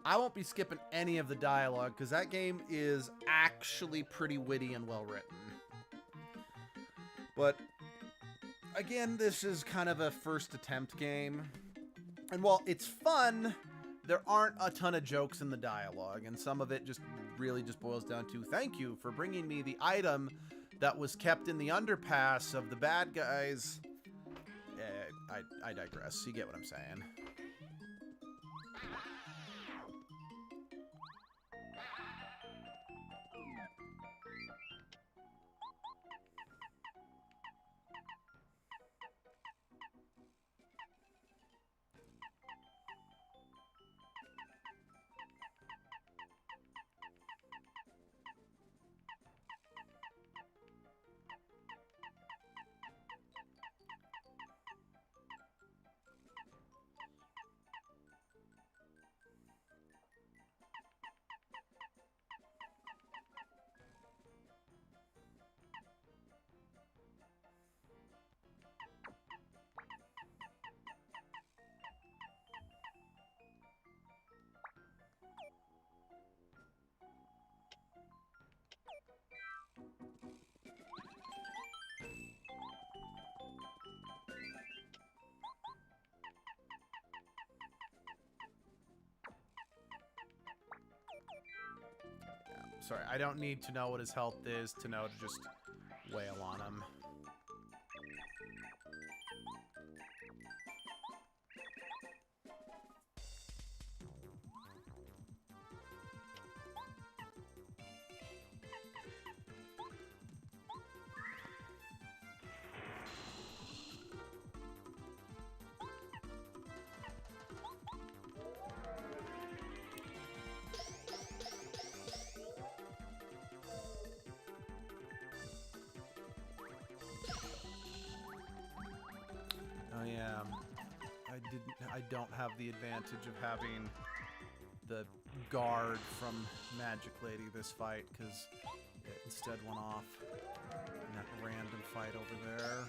I won't be skipping any of the dialogue, because that game is actually pretty witty and well written. But, again, this is kind of a first attempt game. And while it's fun, there aren't a ton of jokes in the dialogue, and some of it just really just boils down to, thank you for bringing me the item that was kept in the underpass of the bad guys. I digress. You get what I'm saying. sorry. I don't need to know what his health is to know to just wail on him. Oh yeah, I don't have the advantage of having the guard from Magic Lady this fight because it instead went off in that random fight over there.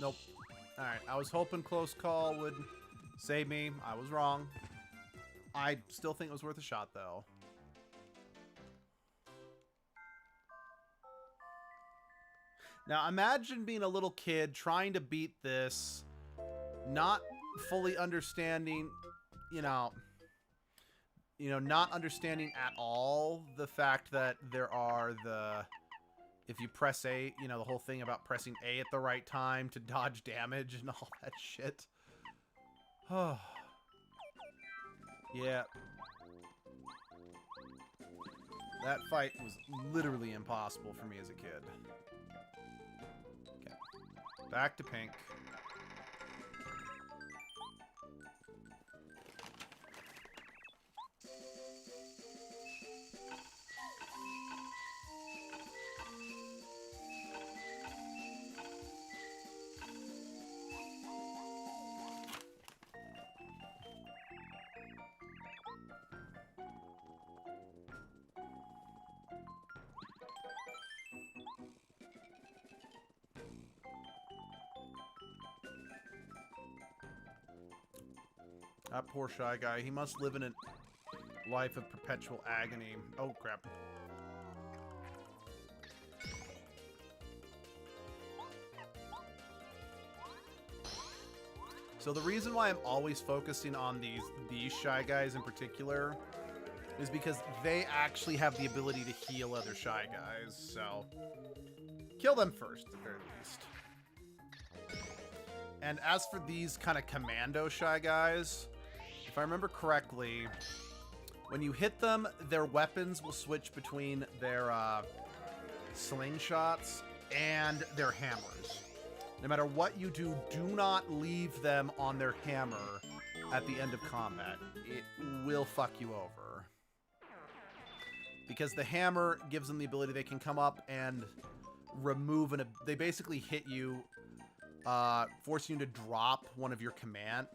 Nope. Alright, I was hoping close call would save me. I was wrong. I still think it was worth a shot, though. Now, imagine being a little kid trying to beat this, not fully understanding, not understanding at all the fact that there are if you press A, the whole thing about pressing A at the right time to dodge damage and all that shit. Yeah. That fight was literally impossible for me as a kid. Okay. Back to pink. That poor Shy Guy. He must live in a life of perpetual agony. Oh, crap. So the reason why I'm always focusing on these Shy Guys in particular is because they actually have the ability to heal other Shy Guys, so kill them first, at the very least. And as for these kind of commando Shy Guys, if I remember correctly, when you hit them, their weapons will switch between their slingshots and their hammers. No matter what you do, do not leave them on their hammer at the end of combat. It will fuck you over. Because the hammer gives them the ability they can come up and remove they basically hit you, forcing you to drop one of your command.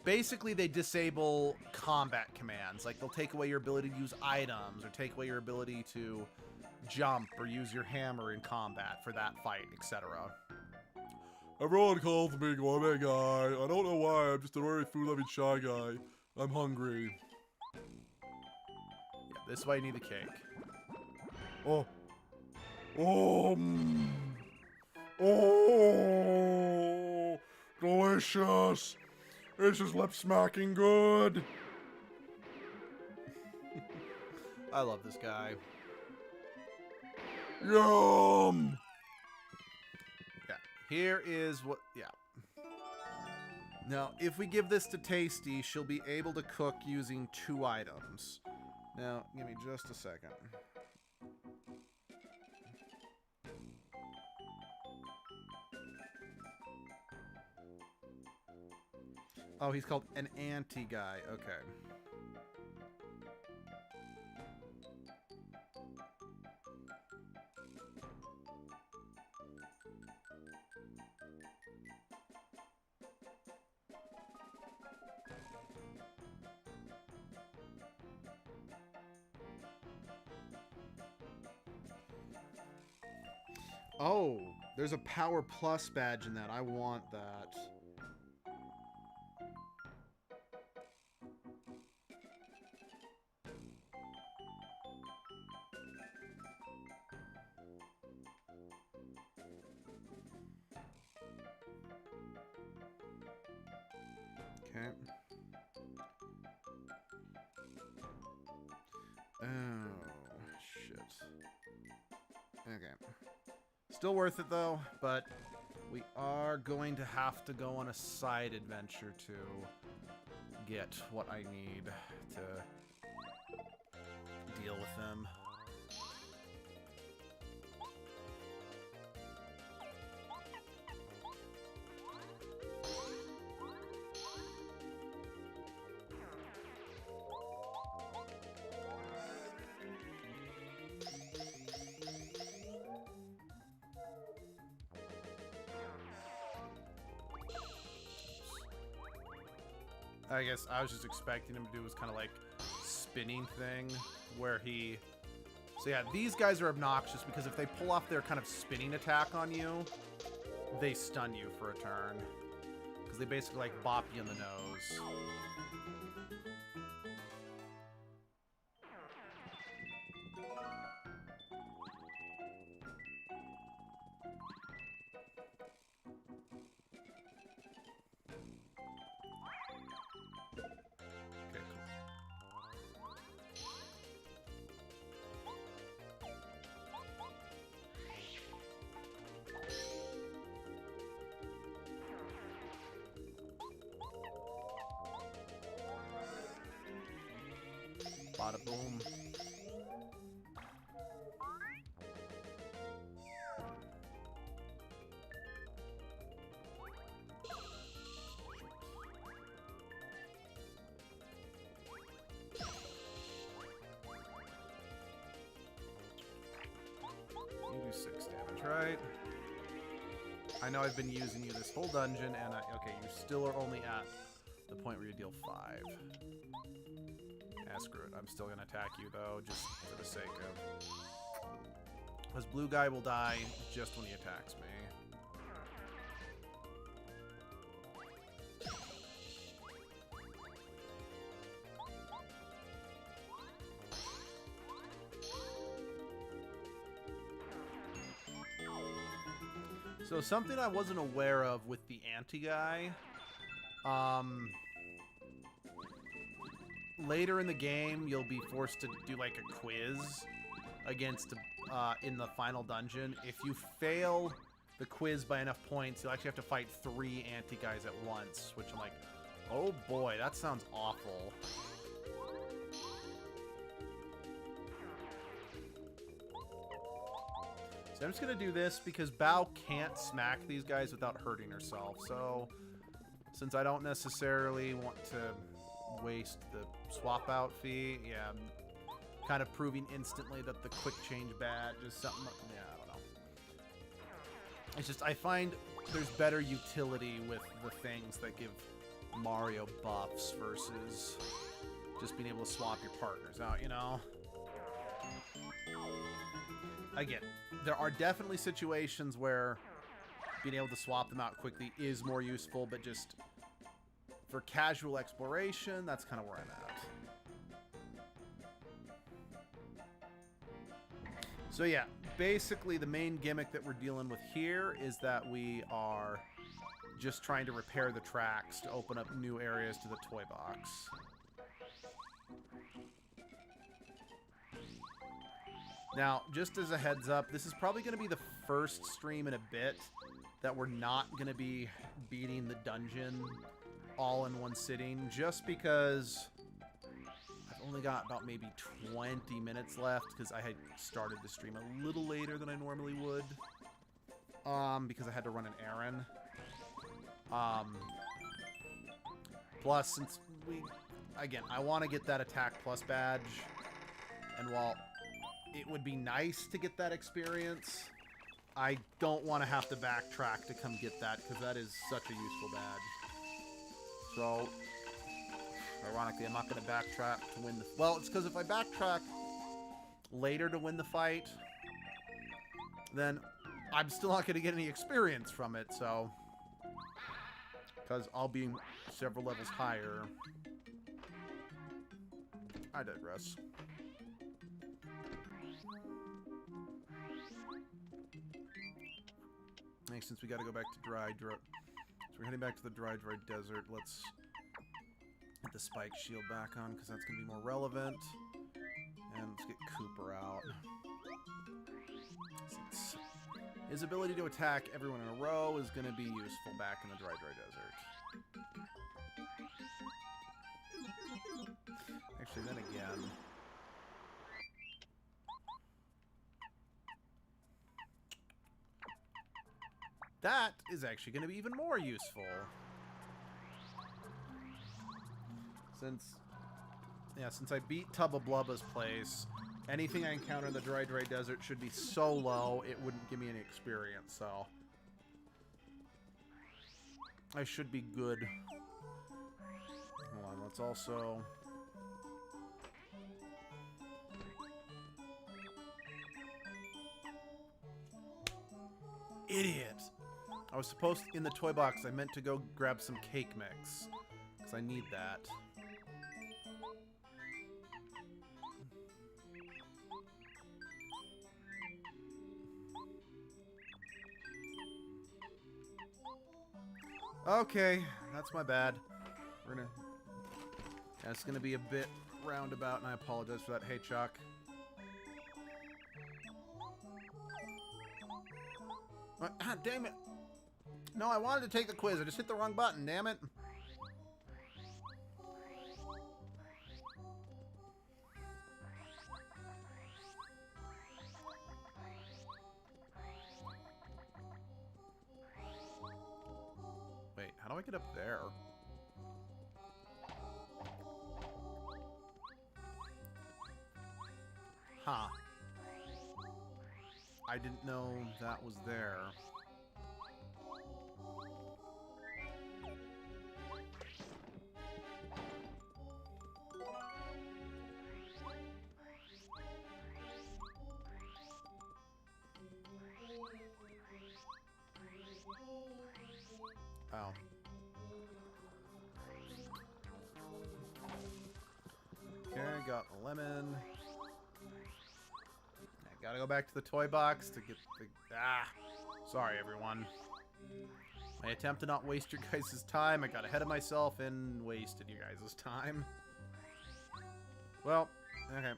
Basically, they disable combat commands. Like, they'll take away your ability to use items, or take away your ability to jump, or use your hammer in combat for that fight, etc. Everyone calls me Gourmet Guy. I don't know why, I'm just a very food-loving Shy Guy. I'm hungry. Yeah, this is why you need the cake. Oh. Oh, delicious. This is lip-smacking good. I love this guy. Yum. Yeah, here is what, yeah. Now, if we give this to Tasty, she'll be able to cook using 2 items. Now, give me just a second. Oh, he's called an anti-guy. Okay. Oh, there's a Power Plus badge in that. I want that. Okay. Oh, shit. Okay. Still worth it, though, but we are going to have to go on a side adventure to get what I need to deal with them. I guess I was just expecting him to do was kind of like spinning thing where he... So yeah, these guys are obnoxious because if they pull off their kind of spinning attack on you, they stun you for a turn. Because they basically like bop you in the nose. Bada boom. You do 6 damage, right? I know I've been using you this whole dungeon, and okay, you still are only at the point where you deal 5. Ah, screw it. I'm still gonna attack you, though, just for the sake of... Because blue guy will die just when he attacks me. So something I wasn't aware of with the anti-guy, later in the game, you'll be forced to do like a quiz against, in the final dungeon. If you fail the quiz by enough points, you'll actually have to fight 3 anti-guys at once, which I'm like, oh boy, that sounds awful. So I'm just gonna do this because Bao can't smack these guys without hurting herself. So since I don't necessarily want to waste the swap out fee, yeah, I'm kind of proving instantly that the quick change badge is something, yeah, I don't know. It's just, I find there's better utility with the things that give Mario buffs versus just being able to swap your partners out, you know? Again, there are definitely situations where being able to swap them out quickly is more useful, but just for casual exploration, that's kind of where I'm at. So yeah, basically the main gimmick that we're dealing with here is that we are just trying to repair the tracks to open up new areas to the toy box. Now, just as a heads up, this is probably going to be the first stream in a bit that we're not going to be beating the dungeon all in one sitting, just because I've only got about maybe 20 minutes left because I had started the stream a little later than I normally would, because I had to run an errand. Plus, since we... Again, I want to get that attack plus badge. And while it would be nice to get that experience, I don't want to have to backtrack to come get that, because that is such a useful badge. So, ironically, I'm not going to backtrack to win the... Well, it's because if I backtrack later to win the fight, then I'm still not going to get any experience from it, so... Because I'll be several levels higher. I digress. Hey, since we got to go back to so we're heading back to the dry desert. Let's get the spike shield back on because that's going to be more relevant. And let's get Cooper out. Since his ability to attack everyone in a row is going to be useful back in the dry desert. Actually, then again... That is actually going to be even more useful. Since I beat Tubba Blubba's place, anything I encounter in the dry desert should be so low, it wouldn't give me any experience, so... I should be good. Hold on, let's also... Idiot! I was supposed to, in the toy box, I meant to go grab some cake mix. Because I need that. Okay, that's my bad. We're gonna... Yeah, it's gonna be a bit roundabout, and I apologize for that. Hey, Chuck. Ah, damn it! No, I wanted to take the quiz. I just hit the wrong button, damn it. Wait, how do I get up there? Huh. I didn't know that was there. Oh. Okay, got a lemon. I gotta go back to the toy box to get the... Ah! Sorry, everyone. My attempt to not waste your guys' time, I got ahead of myself and wasted you guys' time. Well, okay.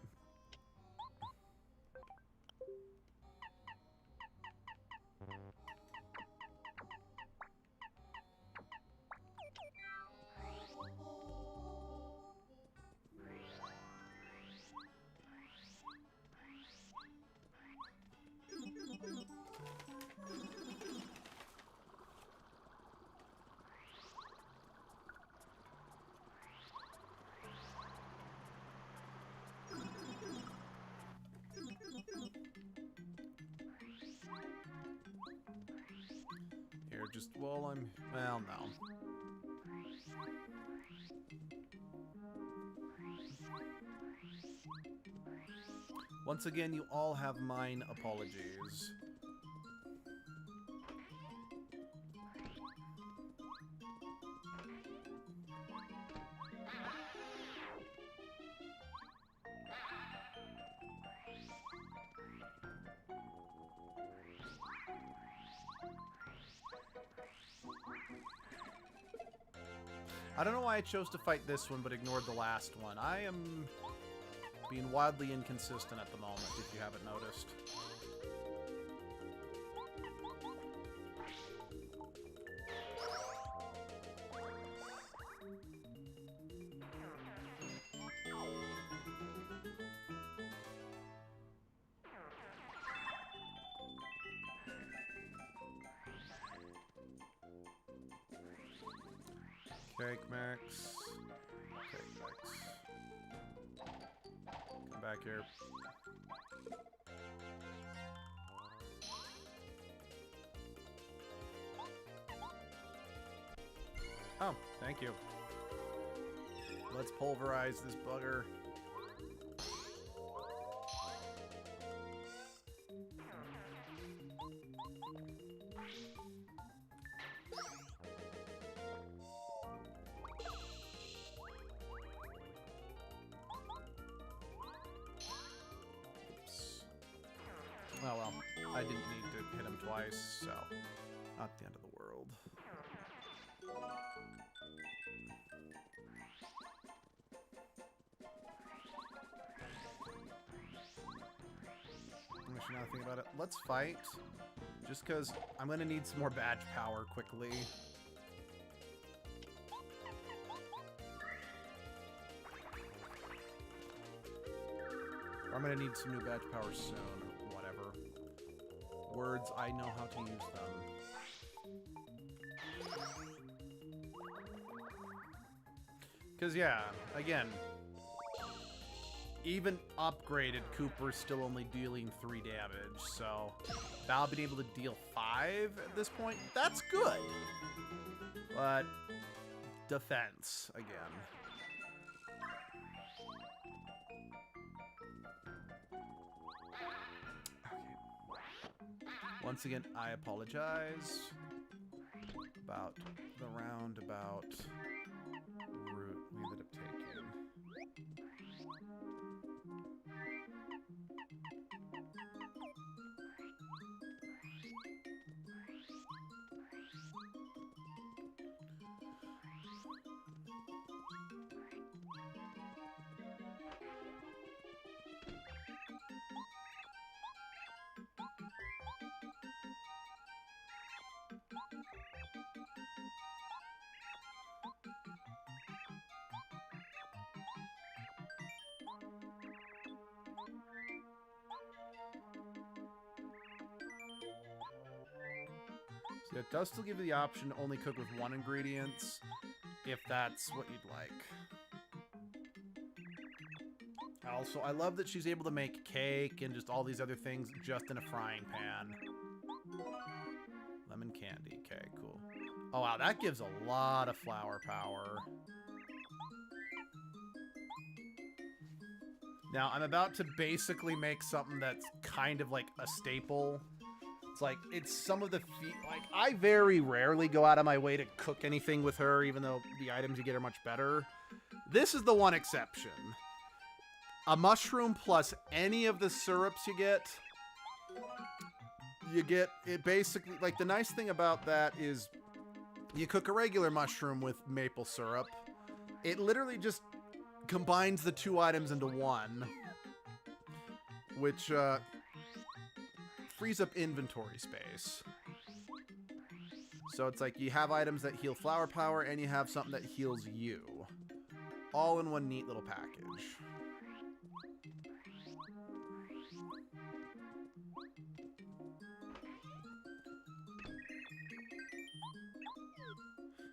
Here, just while I'm... Well, no. Once again, you all have mine apologies. I don't know why I chose to fight this one, but ignored the last one. I am being wildly inconsistent at the moment, if you haven't noticed. Cake mix. Cake mix. Come back here. Oh, thank you. Let's pulverize this bugger. Oops. Oh well, I didn't need to hit him twice, so not the end of the world. Actually, now that I think about it, let's fight. Just because I'm going to need some more badge power quickly. Or I'm going to need some new badge power soon, or whatever. Words, I know how to use them. Because, yeah, again, even upgraded, Cooper's still only dealing 3 damage, so Val being able to deal 5 at this point, that's good. But defense, again. Okay. Once again, I apologize about the roundabout route we ended up taking. So it does still give you the option to only cook with 1 ingredient, if that's what you'd like. Also, I love that she's able to make cake and just all these other things just in a frying pan. Lemon candy. Okay, cool. Oh, wow, that gives a lot of flour power. Now, I'm about to basically make something that's kind of like a staple. It's like, it's some of the, like, I very rarely go out of my way to cook anything with her, even though the items you get are much better. This is the one exception. A mushroom plus any of the syrups you get it basically, like, the nice thing about that is you cook a regular mushroom with maple syrup. It literally just combines the 2 items into one, which, frees up inventory space. So it's like you have items that heal flower power and you have something that heals you. All in one neat little package.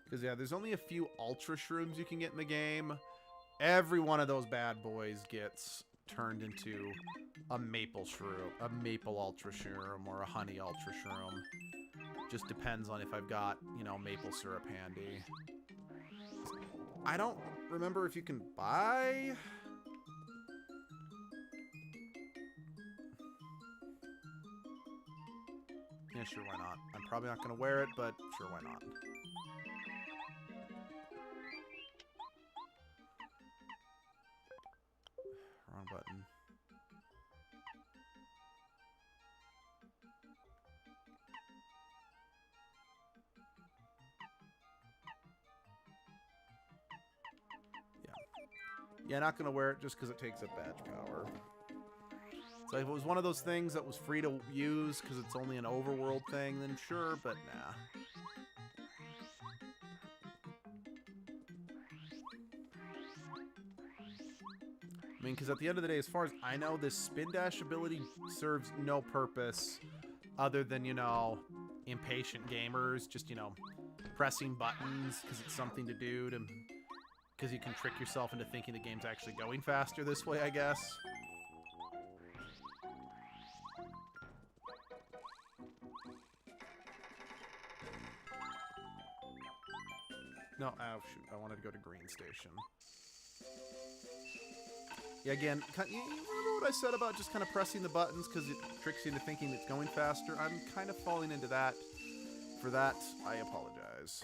Because, yeah, there's only a few ultra shrooms you can get in the game. Every one of those bad boys gets turned into a maple shroom, a maple ultra shroom, or a honey ultra shroom. Just depends on if I've got, you know, maple syrup handy. I don't remember if you can buy... Yeah, sure, why not? I'm probably not going to wear it, but sure, why not? Wrong button. Yeah, not gonna wear it just because it takes up badge power. So if it was one of those things that was free to use because it's only an overworld thing, then sure, but nah. I mean, because at the end of the day, as far as I know, this spin dash ability serves no purpose other than, you know, impatient gamers just, you know, pressing buttons because it's something to do to... Because you can trick yourself into thinking the game's actually going faster this way, I guess. No, oh shoot, I wanted to go to Green Station. Yeah, again, you remember what I said about just kind of pressing the buttons because it tricks you into thinking it's going faster? I'm kind of falling into that. For that, I apologize.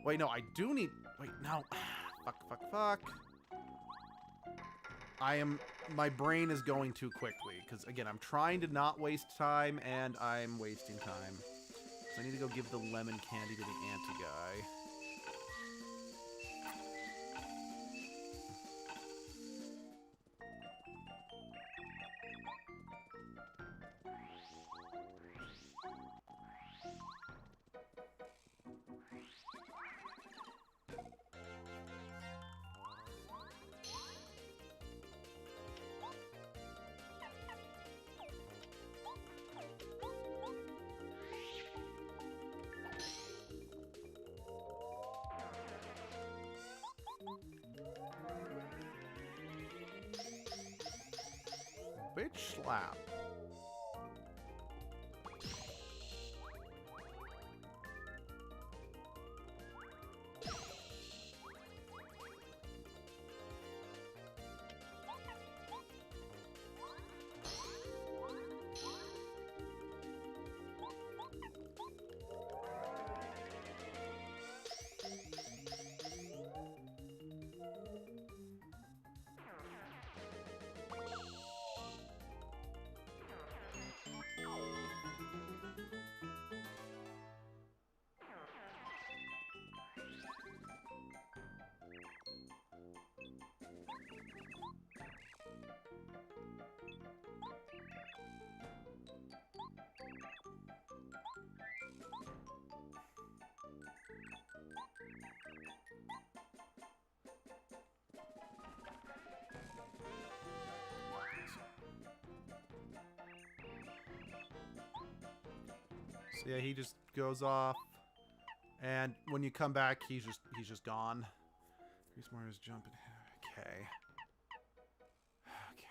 Wait, no, I do need... Wait, no. Fuck. My brain is going too quickly because, again, I'm trying to not waste time and I'm wasting time. So I need to go give the lemon candy to the anti-guy. Bitch slap. So yeah, he just goes off, and when you come back, he's just gone. Increase more is jumping. Okay. Okay.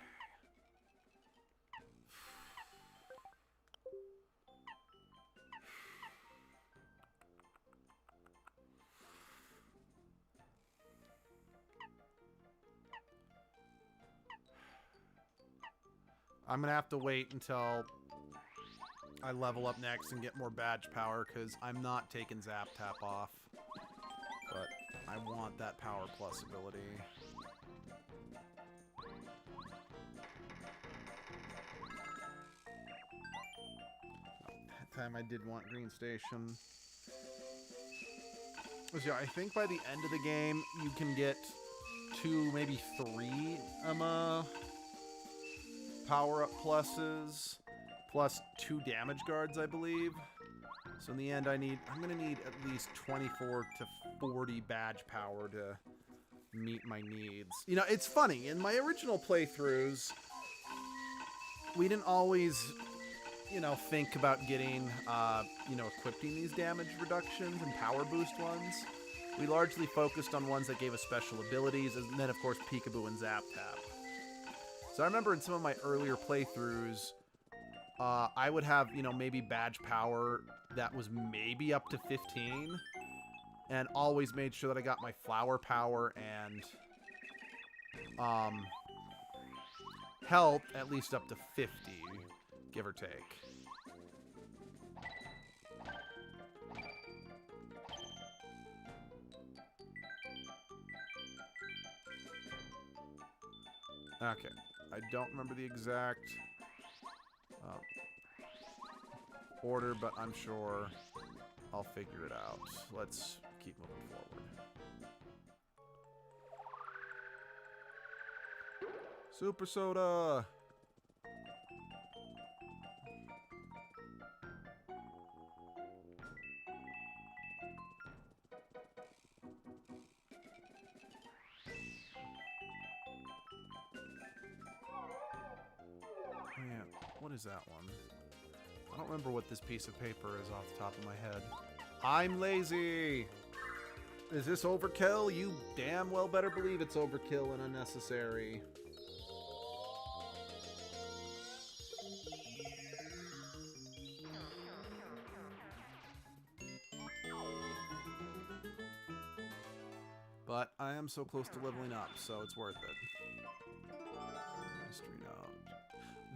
I'm gonna have to wait until I level up next and get more badge power because I'm not taking Zap Tap off. But I want that Power Plus ability. That time I did want Green Station. So yeah, I think by the end of the game you can get 2, maybe 3 power-up pluses. Plus 2 damage guards, I believe. So in the end, I'm gonna need at least 24 to 40 badge power to meet my needs. You know, it's funny, in my original playthroughs, we didn't always, you know, think about getting, you know, equipping these damage reductions and power boost ones. We largely focused on ones that gave us special abilities, and then, of course, Peekaboo and Zap Tap. So I remember in some of my earlier playthroughs, I would have, you know, maybe badge power that was maybe up to 15, and always made sure that I got my flower power and health at least up to 50, give or take. Okay, I don't remember the exact order, but I'm sure I'll figure it out. Let's keep moving forward. Super Soda! Oh yeah, what is that one? I don't remember what this piece of paper is off the top of my head. I'm lazy. Is this overkill? You damn well better believe it's overkill and unnecessary. But I am so close to leveling up, so it's worth it. Mystery note.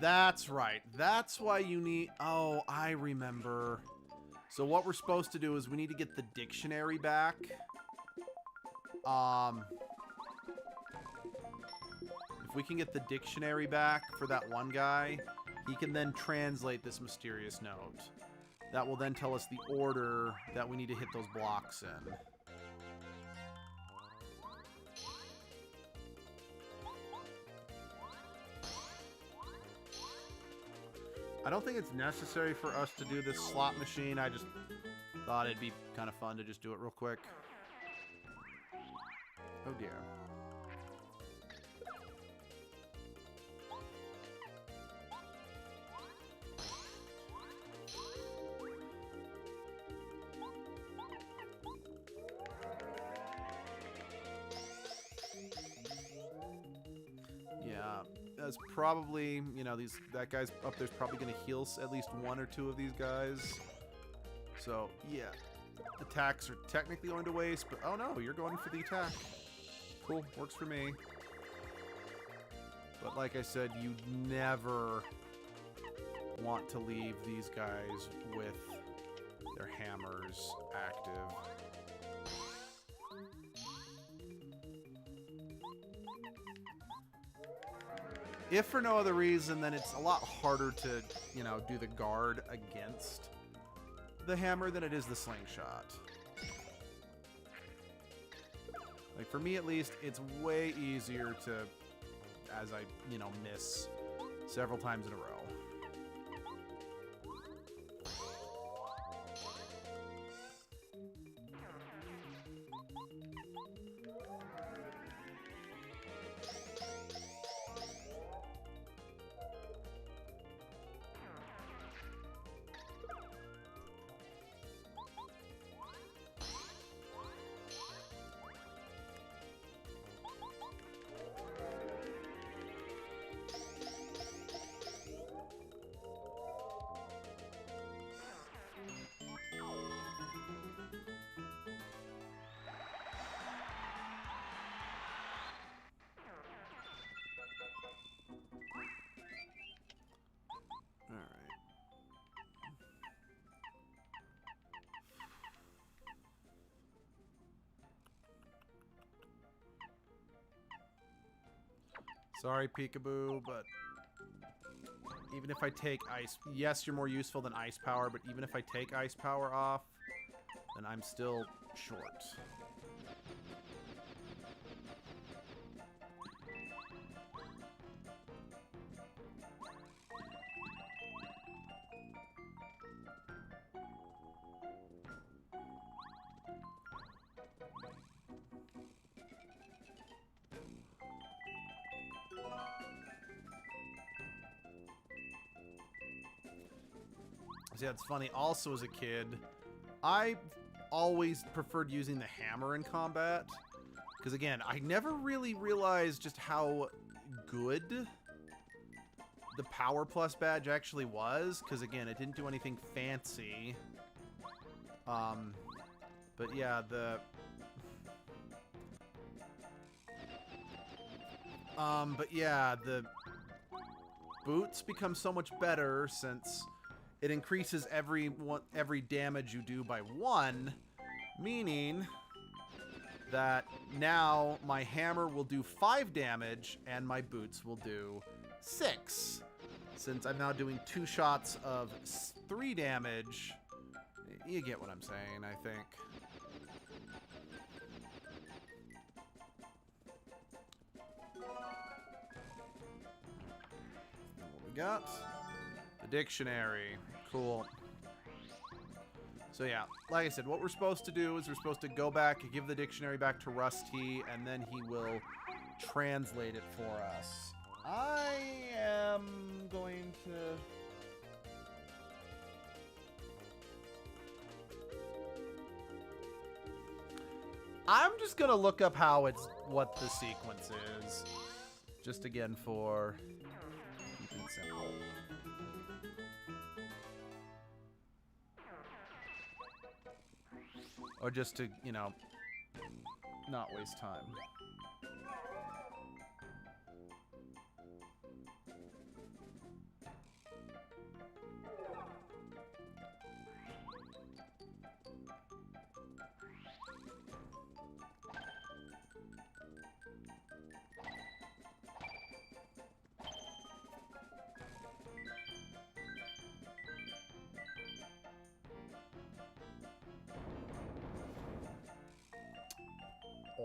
That's right. That's why you need... Oh, I remember. So what we're supposed to do is we need to get the dictionary back. If we can get the dictionary back for that one guy, he can then translate this mysterious note. That will then tell us the order that we need to hit those blocks in. I don't think it's necessary for us to do this slot machine. I just thought it'd be kind of fun to just do it real quick. Oh dear. Yeah, that's probably, you know, that guy's up there's probably going to heal at least one or two of these guys. So, yeah. Attacks are technically going to waste, but oh no, you're going for the attack. Cool, works for me. But like I said, you never want to leave these guys with their hammers active. If for no other reason, then it's a lot harder to, you know, do the guard against the hammer than it is the slingshot. Like, for me at least, it's way easier to, as I, you know, miss several times in a row. Sorry, Peekaboo, but even if I take ice... Yes, you're more useful than ice power, but even if I take ice power off, then I'm still short. See, that's funny. Also, as a kid, I always preferred using the hammer in combat. Because, again, I never really realized just how good the Power Plus badge actually was. Because, again, it didn't do anything fancy. But, yeah, the boots become so much better since... It increases every damage you do by 1, meaning that now my hammer will do 5 damage and my boots will do 6. Since I'm now doing 2 shots of 3 damage, you get what I'm saying, I think. And what we got? The dictionary. Cool. So yeah, like I said, what we're supposed to do is we're supposed to go back and give the dictionary back to Rusty, and then he will translate it for us. I am going to... I'm just gonna look up what the sequence is. Just again for keeping it simple. Or just to, you know, not waste time.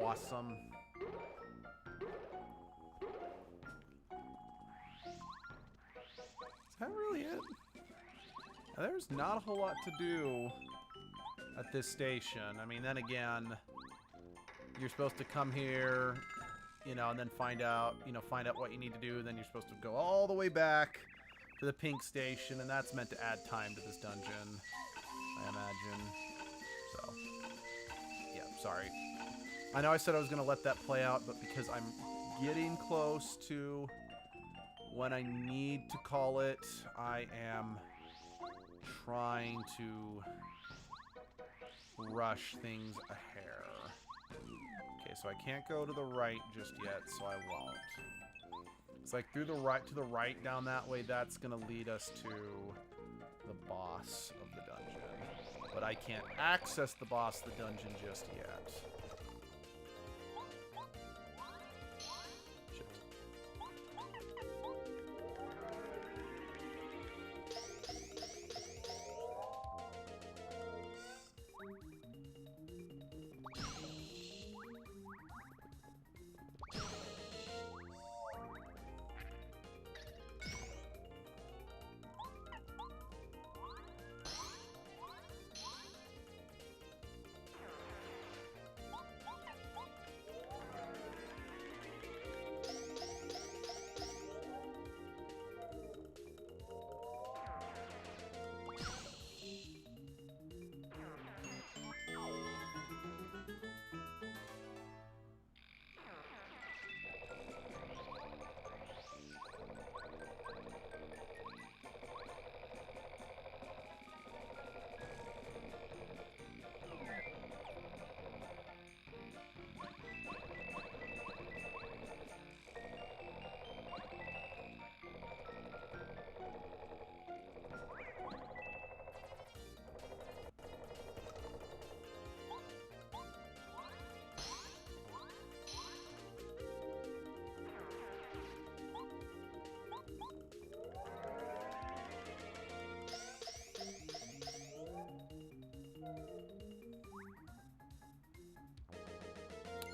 Awesome. Is that really it? There's not a whole lot to do at this station. I mean, then again, you're supposed to come here, you know, and then find out what you need to do. Then you're supposed to go all the way back to the pink station, and that's meant to add time to this dungeon, I imagine. So, yeah, sorry. I know I said I was going to let that play out, but because I'm getting close to when I need to call it, I am trying to rush things a hair. Okay, so I can't go to the right just yet, so I won't. It's like through the right down that way, that's going to lead us to the boss of the dungeon. But I can't access the boss of the dungeon just yet.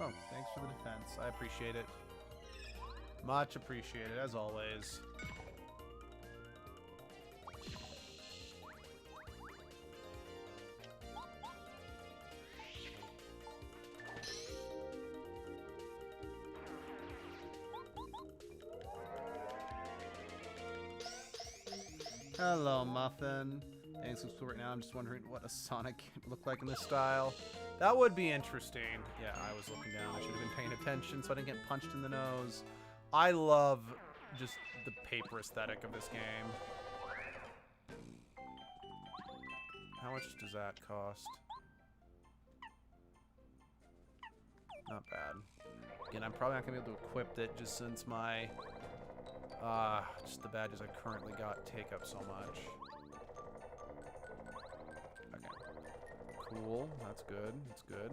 Oh, thanks for the defense. I appreciate it. Much appreciated, as always. Hello, Muffin. Thanks for right now. I'm just wondering what a Sonic would look like in this style. That would be interesting. Yeah, I was looking down. I should have been paying attention so I didn't get punched in the nose. I love just the paper aesthetic of this game. How much does that cost? Not bad. Again, I'm probably not going to be able to equip it just since my... just the badges I currently got take up so much. Okay. Cool. That's good. That's good.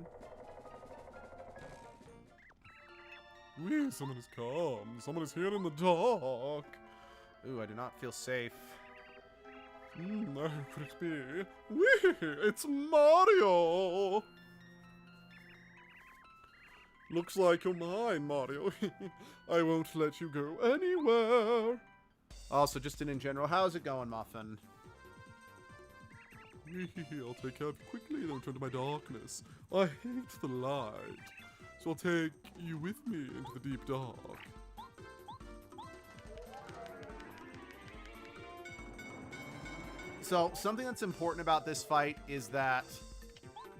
Wee, someone has come. Someone is here in the dark. Ooh, I do not feel safe. Who could it be? Wee, it's Mario! Looks like you're mine, Mario. I won't let you go anywhere. Also, just in general, how's it going, Muffin? I'll take care of you quickly, then return to my darkness. I hate the light. So I'll take you with me into the deep dark. So, something that's important about this fight is that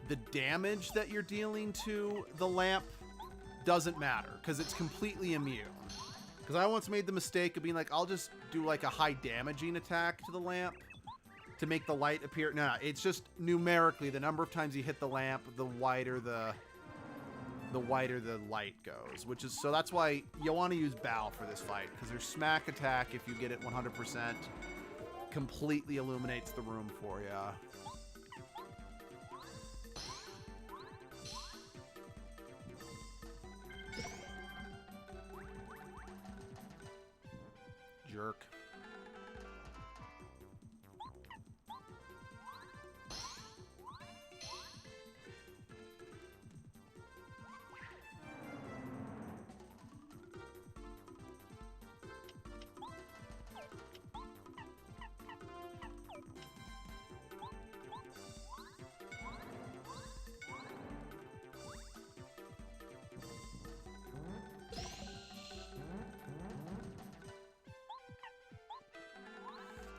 the damage that you're dealing to the lamp doesn't matter because it's completely immune. Because I once made the mistake of being like, I'll just do like a high damaging attack to the lamp to make the light appear. No, it's just numerically the number of times you hit the lamp, the wider the light goes, which is, so that's why you want to use Bow for this fight, because their smack attack, if you get it 100%, completely illuminates the room for you. Jerk.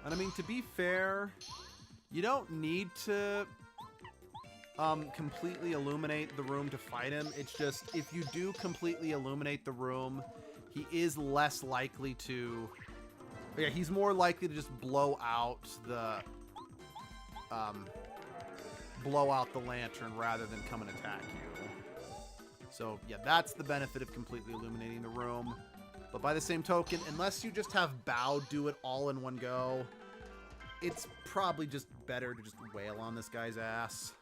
And I mean, to be fair, you don't need to completely illuminate the room to fight him. It's just, if you do completely illuminate the room, he is less likely to... Yeah, he's more likely to just blow out the lantern rather than come and attack you. So, yeah, that's the benefit of completely illuminating the room. But by the same token, unless you just have Bao do it all in one go, it's probably just better to just wail on this guy's ass.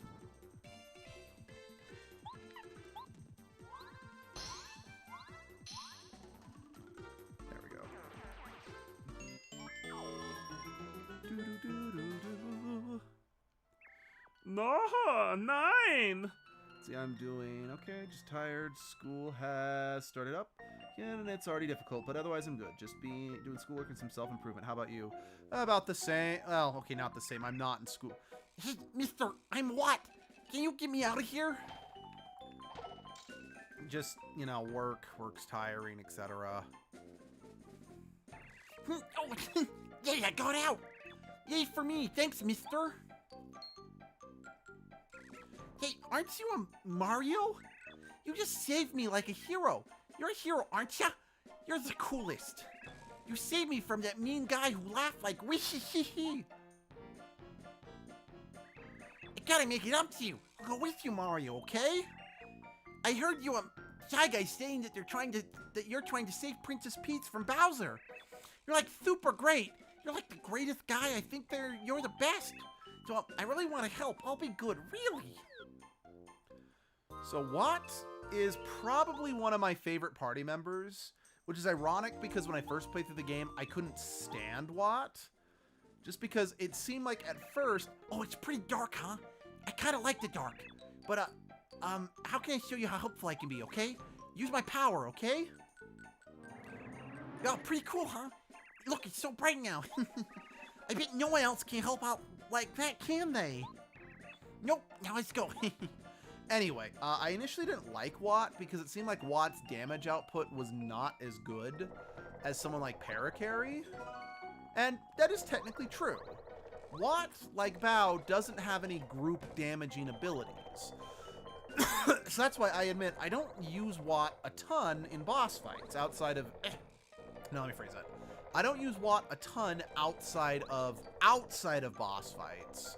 There we go. No, 9. See, I'm doing okay, just tired. School has started up again, and it's already difficult, but otherwise I'm good. Just doing schoolwork and some self-improvement. How about you? About the same. Well, okay, not the same. I'm not in school. Hey, mister, I'm what? Can you get me out of here? Just, you know, work's tiring, etc. Oh, yay, I got out. Yay for me. Thanks, mister. Hey, aren't you a Mario? You just saved me like a hero. You're a hero, aren't ya? You're the coolest. You saved me from that mean guy who laughed like wee hee hee hee. I gotta make it up to you. I'll go with you, Mario, okay? I heard you Shy Guy saying that you're trying to save Princess Peach from Bowser. You're like super great. You're like the greatest guy. I think you're the best. So I really want to help. I'll be good, really. So Watt is probably one of my favorite party members, which is ironic because when I first played through the game, I couldn't stand Watt. Just because it seemed like at first, oh, it's pretty dark, huh? I kind of like the dark. But, how can I show you how helpful I can be, okay? Use my power, okay? Oh, pretty cool, huh? Look, it's so bright now. I bet no one else can help out like that, can they? Nope, now let's go. Anyway, I initially didn't like Watt because it seemed like Watt's damage output was not as good as someone like Paracarry. And that is technically true. Watt, like Bao, doesn't have any group damaging abilities. So that's why I admit I don't use Watt a ton in boss fights outside of... No, let me phrase that. I don't use Watt a ton outside of boss fights.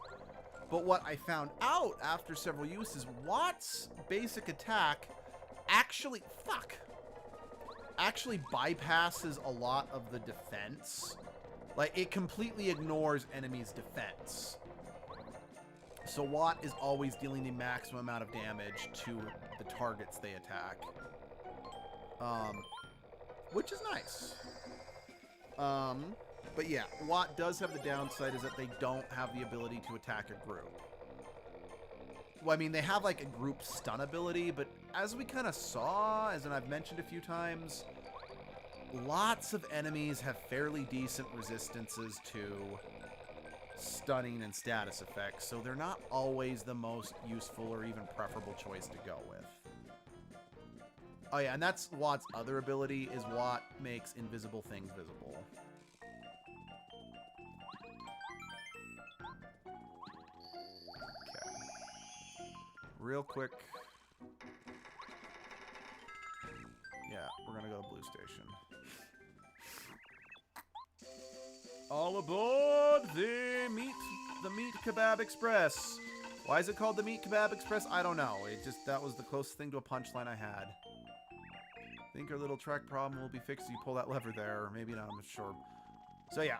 But what I found out after several uses, Watt's basic attack actually bypasses a lot of the defense. Like, it completely ignores enemies' defense. So Watt is always dealing the maximum amount of damage to the targets they attack. Which is nice. But yeah, Watt does have the downside is that they don't have the ability to attack a group. Well, I mean, they have like a group stun ability, but as we kind of saw, as I've mentioned a few times, lots of enemies have fairly decent resistances to stunning and status effects, so they're not always the most useful or even preferable choice to go with. Oh yeah, and that's Watt's other ability, is Watt makes invisible things visible. real quick. Yeah, we're gonna go to Blue Station. All aboard the meat kebab express. Why is it called the meat kebab express? I don't know. That was the closest thing to a punchline I had. I think our little track problem will be fixed if you pull that lever there, or maybe not, I'm not sure. So yeah,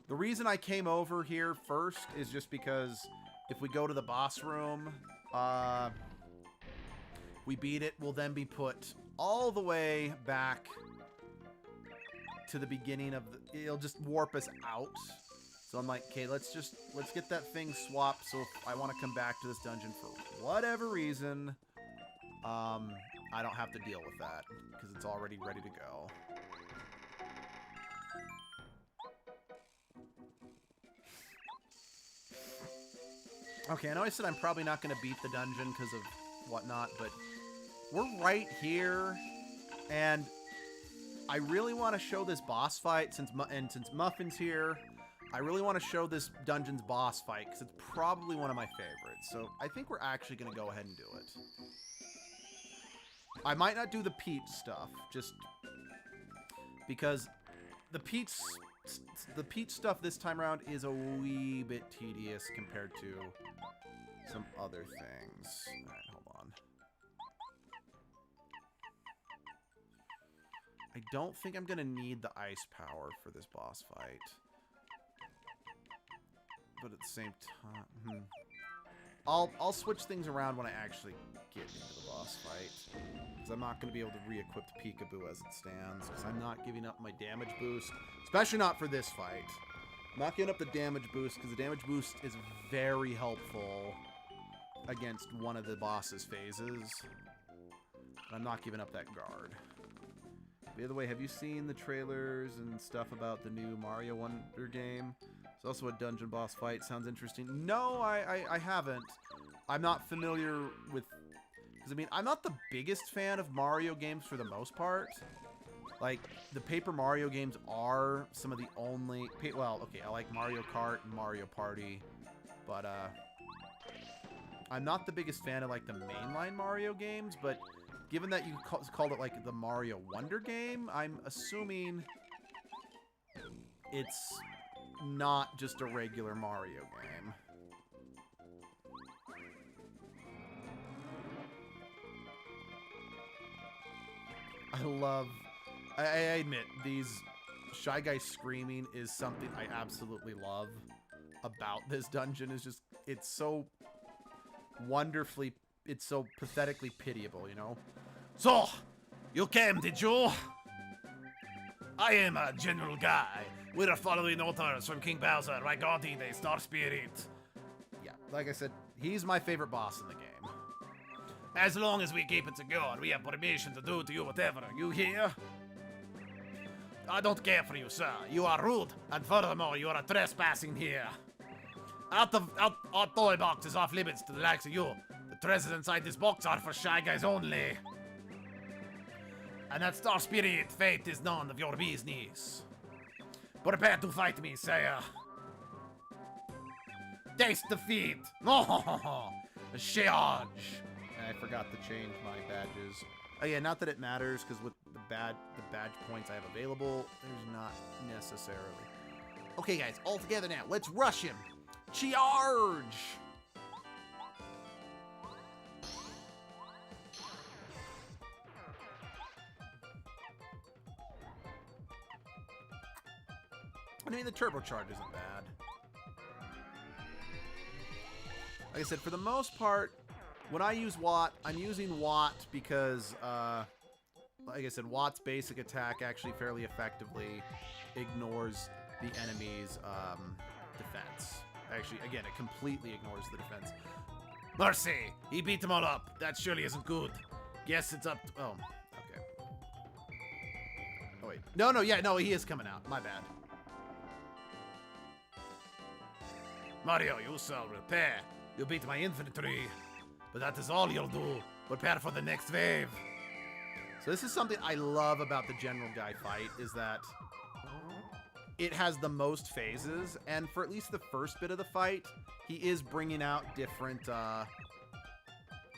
the reason I came over here first is just because if we go to the boss room, we beat it, we'll then be put all the way back to the beginning of it'll just warp us out. So I'm like, okay, let's get that thing swapped, so if I want to come back to this dungeon for whatever reason, I don't have to deal with that, because it's already ready to go. Okay, I know I said I'm probably not going to beat the dungeon because of whatnot, but we're right here, and I really want to show this boss fight, since Muffin's here. I really want to show this dungeon's boss fight, because it's probably one of my favorites. So I think we're actually going to go ahead and do it. I might not do the Peach stuff, just because the Peach stuff this time around is a wee bit tedious compared to some other things. Alright, hold on. I don't think I'm going to need the ice power for this boss fight. But at the same time, I'll switch things around when I actually get into the boss fight, because I'm not going to be able to re-equip the Peekaboo as it stands, because I'm not giving up my damage boost, especially not for this fight. I'm not giving up the damage boost, because the damage boost is very helpful against one of the boss's phases. And I'm not giving up that guard. By the way, have you seen the trailers and stuff about the new Mario Wonder game? It's also a dungeon boss fight. Sounds interesting. No, I haven't. I'm not familiar with... Because, I mean, I'm not the biggest fan of Mario games for the most part. Like, the Paper Mario games are some of the only... Well, okay, I like Mario Kart and Mario Party. But, I'm not the biggest fan of, like, the mainline Mario games. But given that you called it, like, the Mario Wonder game, I'm assuming it's not just a regular Mario game. I admit, these Shy Guy screaming is something I absolutely love about this dungeon. Is just, it's so wonderfully, it's so pathetically pitiable, you know? So, you came, did you? I am a general guy. We are following orders from King Bowser regarding the Star Spirit. Yeah, like I said, he's my favorite boss in the game. As long as we keep it secure, we have permission to do to you whatever. You hear? I don't care for you, sir. You are rude, and furthermore, you are trespassing here. Our toy box is off limits to the likes of you. The treasures inside this box are for Shy Guys only. And that Star Spirit fate is none of your business. Prepare to fight me, sire. Taste defeat. No, charge. And I forgot to change my badges. Oh yeah, not that it matters, because with the badge points I have available, there's not necessarily. Okay, guys, all together now. Let's rush him. Charge! I mean, the turbocharge isn't bad. Like I said, for the most part, when I use Watt, I'm using Watt because, like I said, Watt's basic attack actually fairly effectively ignores the enemy's defense. Actually, again, it completely ignores the defense. Mercy! He beat them all up. That surely isn't good. Guess it's up to... Oh, okay. Oh, wait. No, he is coming out. My bad. Mario, you shall repair. You beat my infantry. But that is all you'll do. Prepare for the next wave. So this is something I love about the General Guy fight, is that it has the most phases, and for at least the first bit of the fight, he is bringing out different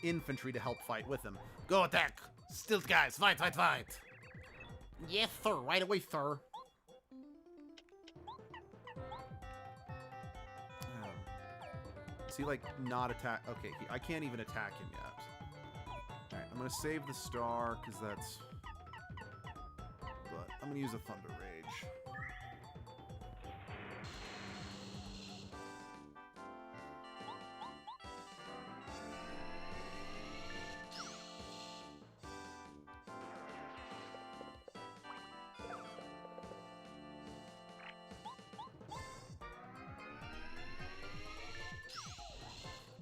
infantry to help fight with him. Go attack! Stilt guys, fight, fight, fight! Yes, sir. Right away, sir. Is he like not attack? Okay, I can't even attack him yet. Alright, I'm gonna save the star because that's. But I'm gonna use a Thunder Rage.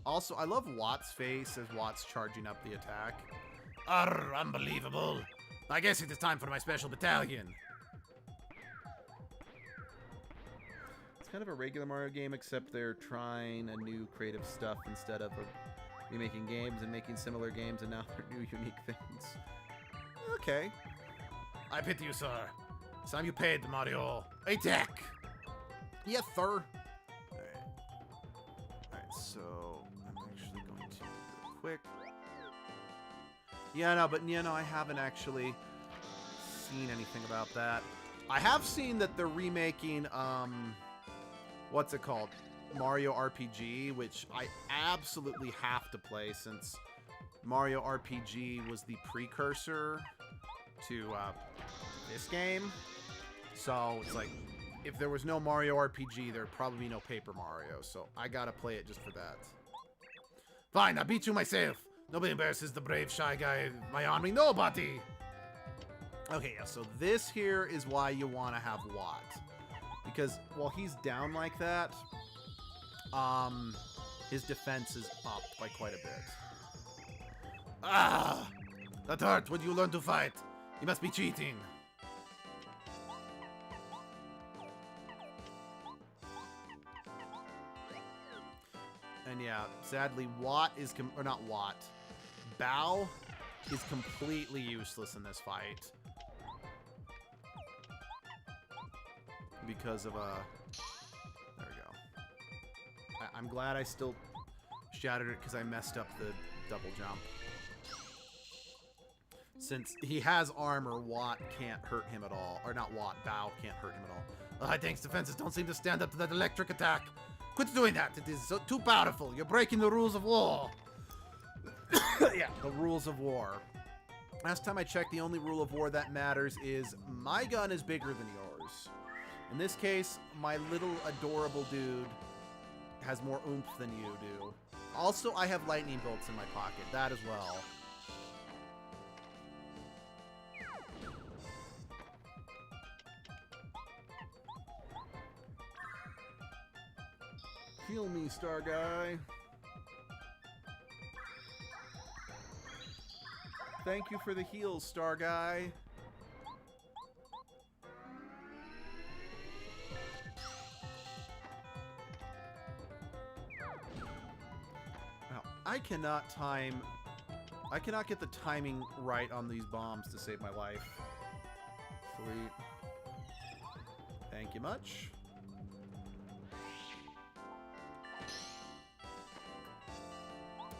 Also, I love Watt's face as Watt's charging up the attack. Arr, unbelievable! I guess it is time for my special battalion. It's kind of a regular Mario game, except they're trying a new creative stuff instead of remaking games and making similar games, and now they're new unique things. Okay. I pity you, sir. It's time you paid, Mario. Attack! Yes, sir. Alright. Alright, so I'm actually going to real quick. Yeah, no, but I haven't actually seen anything about that. I have seen that they're remaking, what's it called? Mario RPG, which I absolutely have to play since Mario RPG was the precursor to this game. So it's like, if there was no Mario RPG, there'd probably be no Paper Mario. So I gotta play it just for that. Fine, I'll beat you myself. Nobody embarrasses the brave, shy guy in my army. Nobody! Okay, yeah, so this here is why you want to have Watt. Because while he's down like that, his defense is up by quite a bit. Ah! That hurt. When you learn to fight? You must be cheating. And yeah, sadly, Watt is, or not Watt, Bao is completely useless in this fight. Because of there we go. I'm glad I still shattered it because I messed up the double jump. Since he has armor, Watt can't hurt him at all. Or not Watt, Bao can't hurt him at all. High tanks defenses don't seem to stand up to that electric attack. Quit doing that. It is too powerful. You're breaking the rules of war. Yeah, the rules of war. Last time I checked, the only rule of war that matters is my gun is bigger than yours. In this case, my little adorable dude has more oomph than you do. Also, I have lightning bolts in my pocket. That as well. Heal me, Star Guy. Thank you for the heals, Star Guy. Now, I cannot get the timing right on these bombs to save my life. Sweet. Thank you much.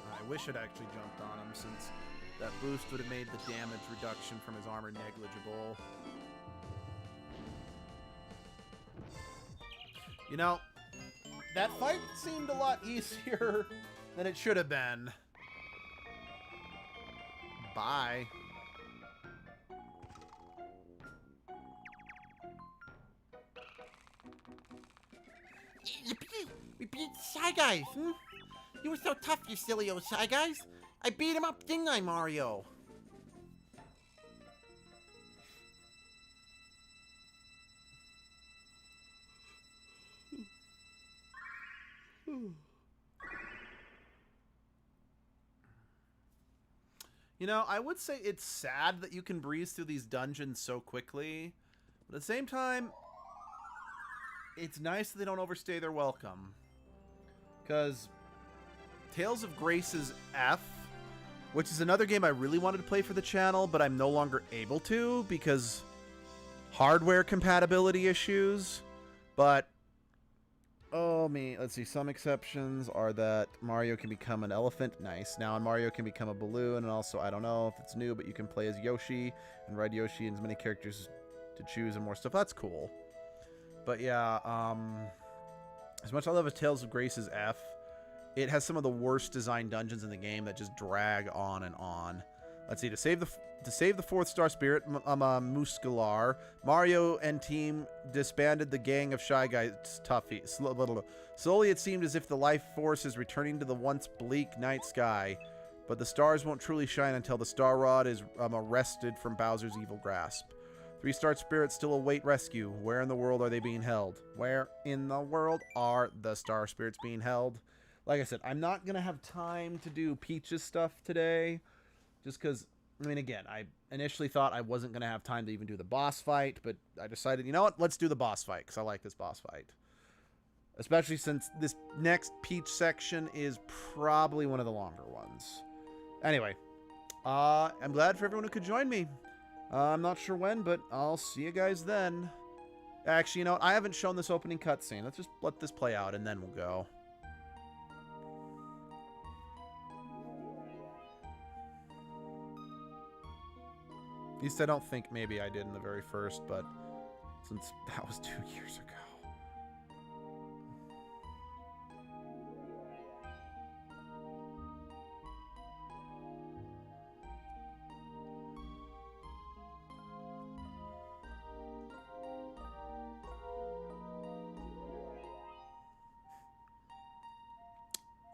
I wish I'd actually jumped on him, since that boost would have made the damage reduction from his armor negligible. You know, that fight seemed a lot easier than it should have been. Bye. We beat Shy Guys, hmm? You were so tough, you silly old Shy Guys. I beat him up, didn't I, Mario? You know, I would say it's sad that you can breeze through these dungeons so quickly, but at the same time, it's nice that they don't overstay their welcome. Because Tales of Grace's F, which is another game I really wanted to play for the channel, but I'm no longer able to because hardware compatibility issues. But Oh, me. Let's see. Some exceptions are that Mario can become an elephant. Nice. Now, Mario can become a balloon, and also, I don't know if it's new, but you can play as Yoshi and ride Yoshi and as many characters to choose and more stuff. That's cool. But yeah, as much as I love Tales of Grace's F, it has some of the worst designed dungeons in the game that just drag on and on. Let's see. To save the fourth star spirit, Muscular, Mario and team disbanded the gang of Shy Guys toughies. Slowly, it seemed as if the life force is returning to the once bleak night sky, but the stars won't truly shine until the Star Rod is arrested from Bowser's evil grasp. 3-star spirits still await rescue. Where in the world are they being held? Where in the world are the star spirits being held? Like I said, I'm not going to have time to do Peach's stuff today. Just because, I mean, again, I initially thought I wasn't going to have time to even do the boss fight. But I decided, you know what? Let's do the boss fight. Because I like this boss fight. Especially since this next Peach section is probably one of the longer ones. Anyway, I'm glad for everyone who could join me. I'm not sure when, but I'll see you guys then. Actually, you know what? I haven't shown this opening cutscene. Let's just let this play out, and then we'll go. At least I don't think maybe I did in the very first, but since that was 2 years ago.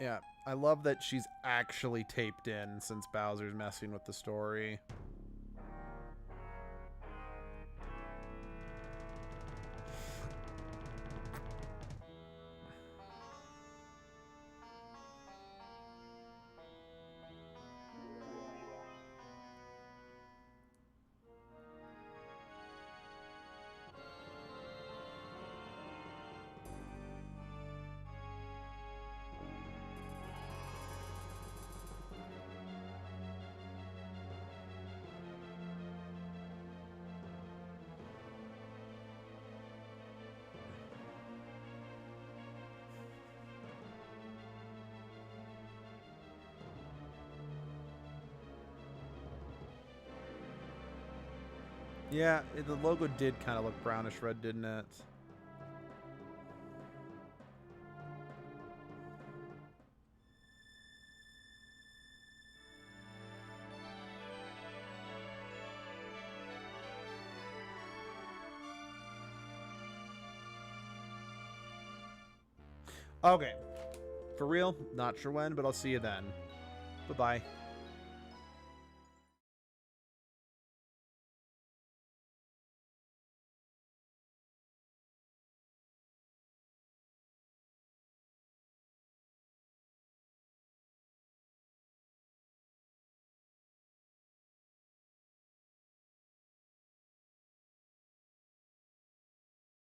Yeah, I love that she's actually taped in since Bowser's messing with the story. Yeah, the logo did kind of look brownish red, didn't it? Okay. For real, not sure when, but I'll see you then. Bye-bye.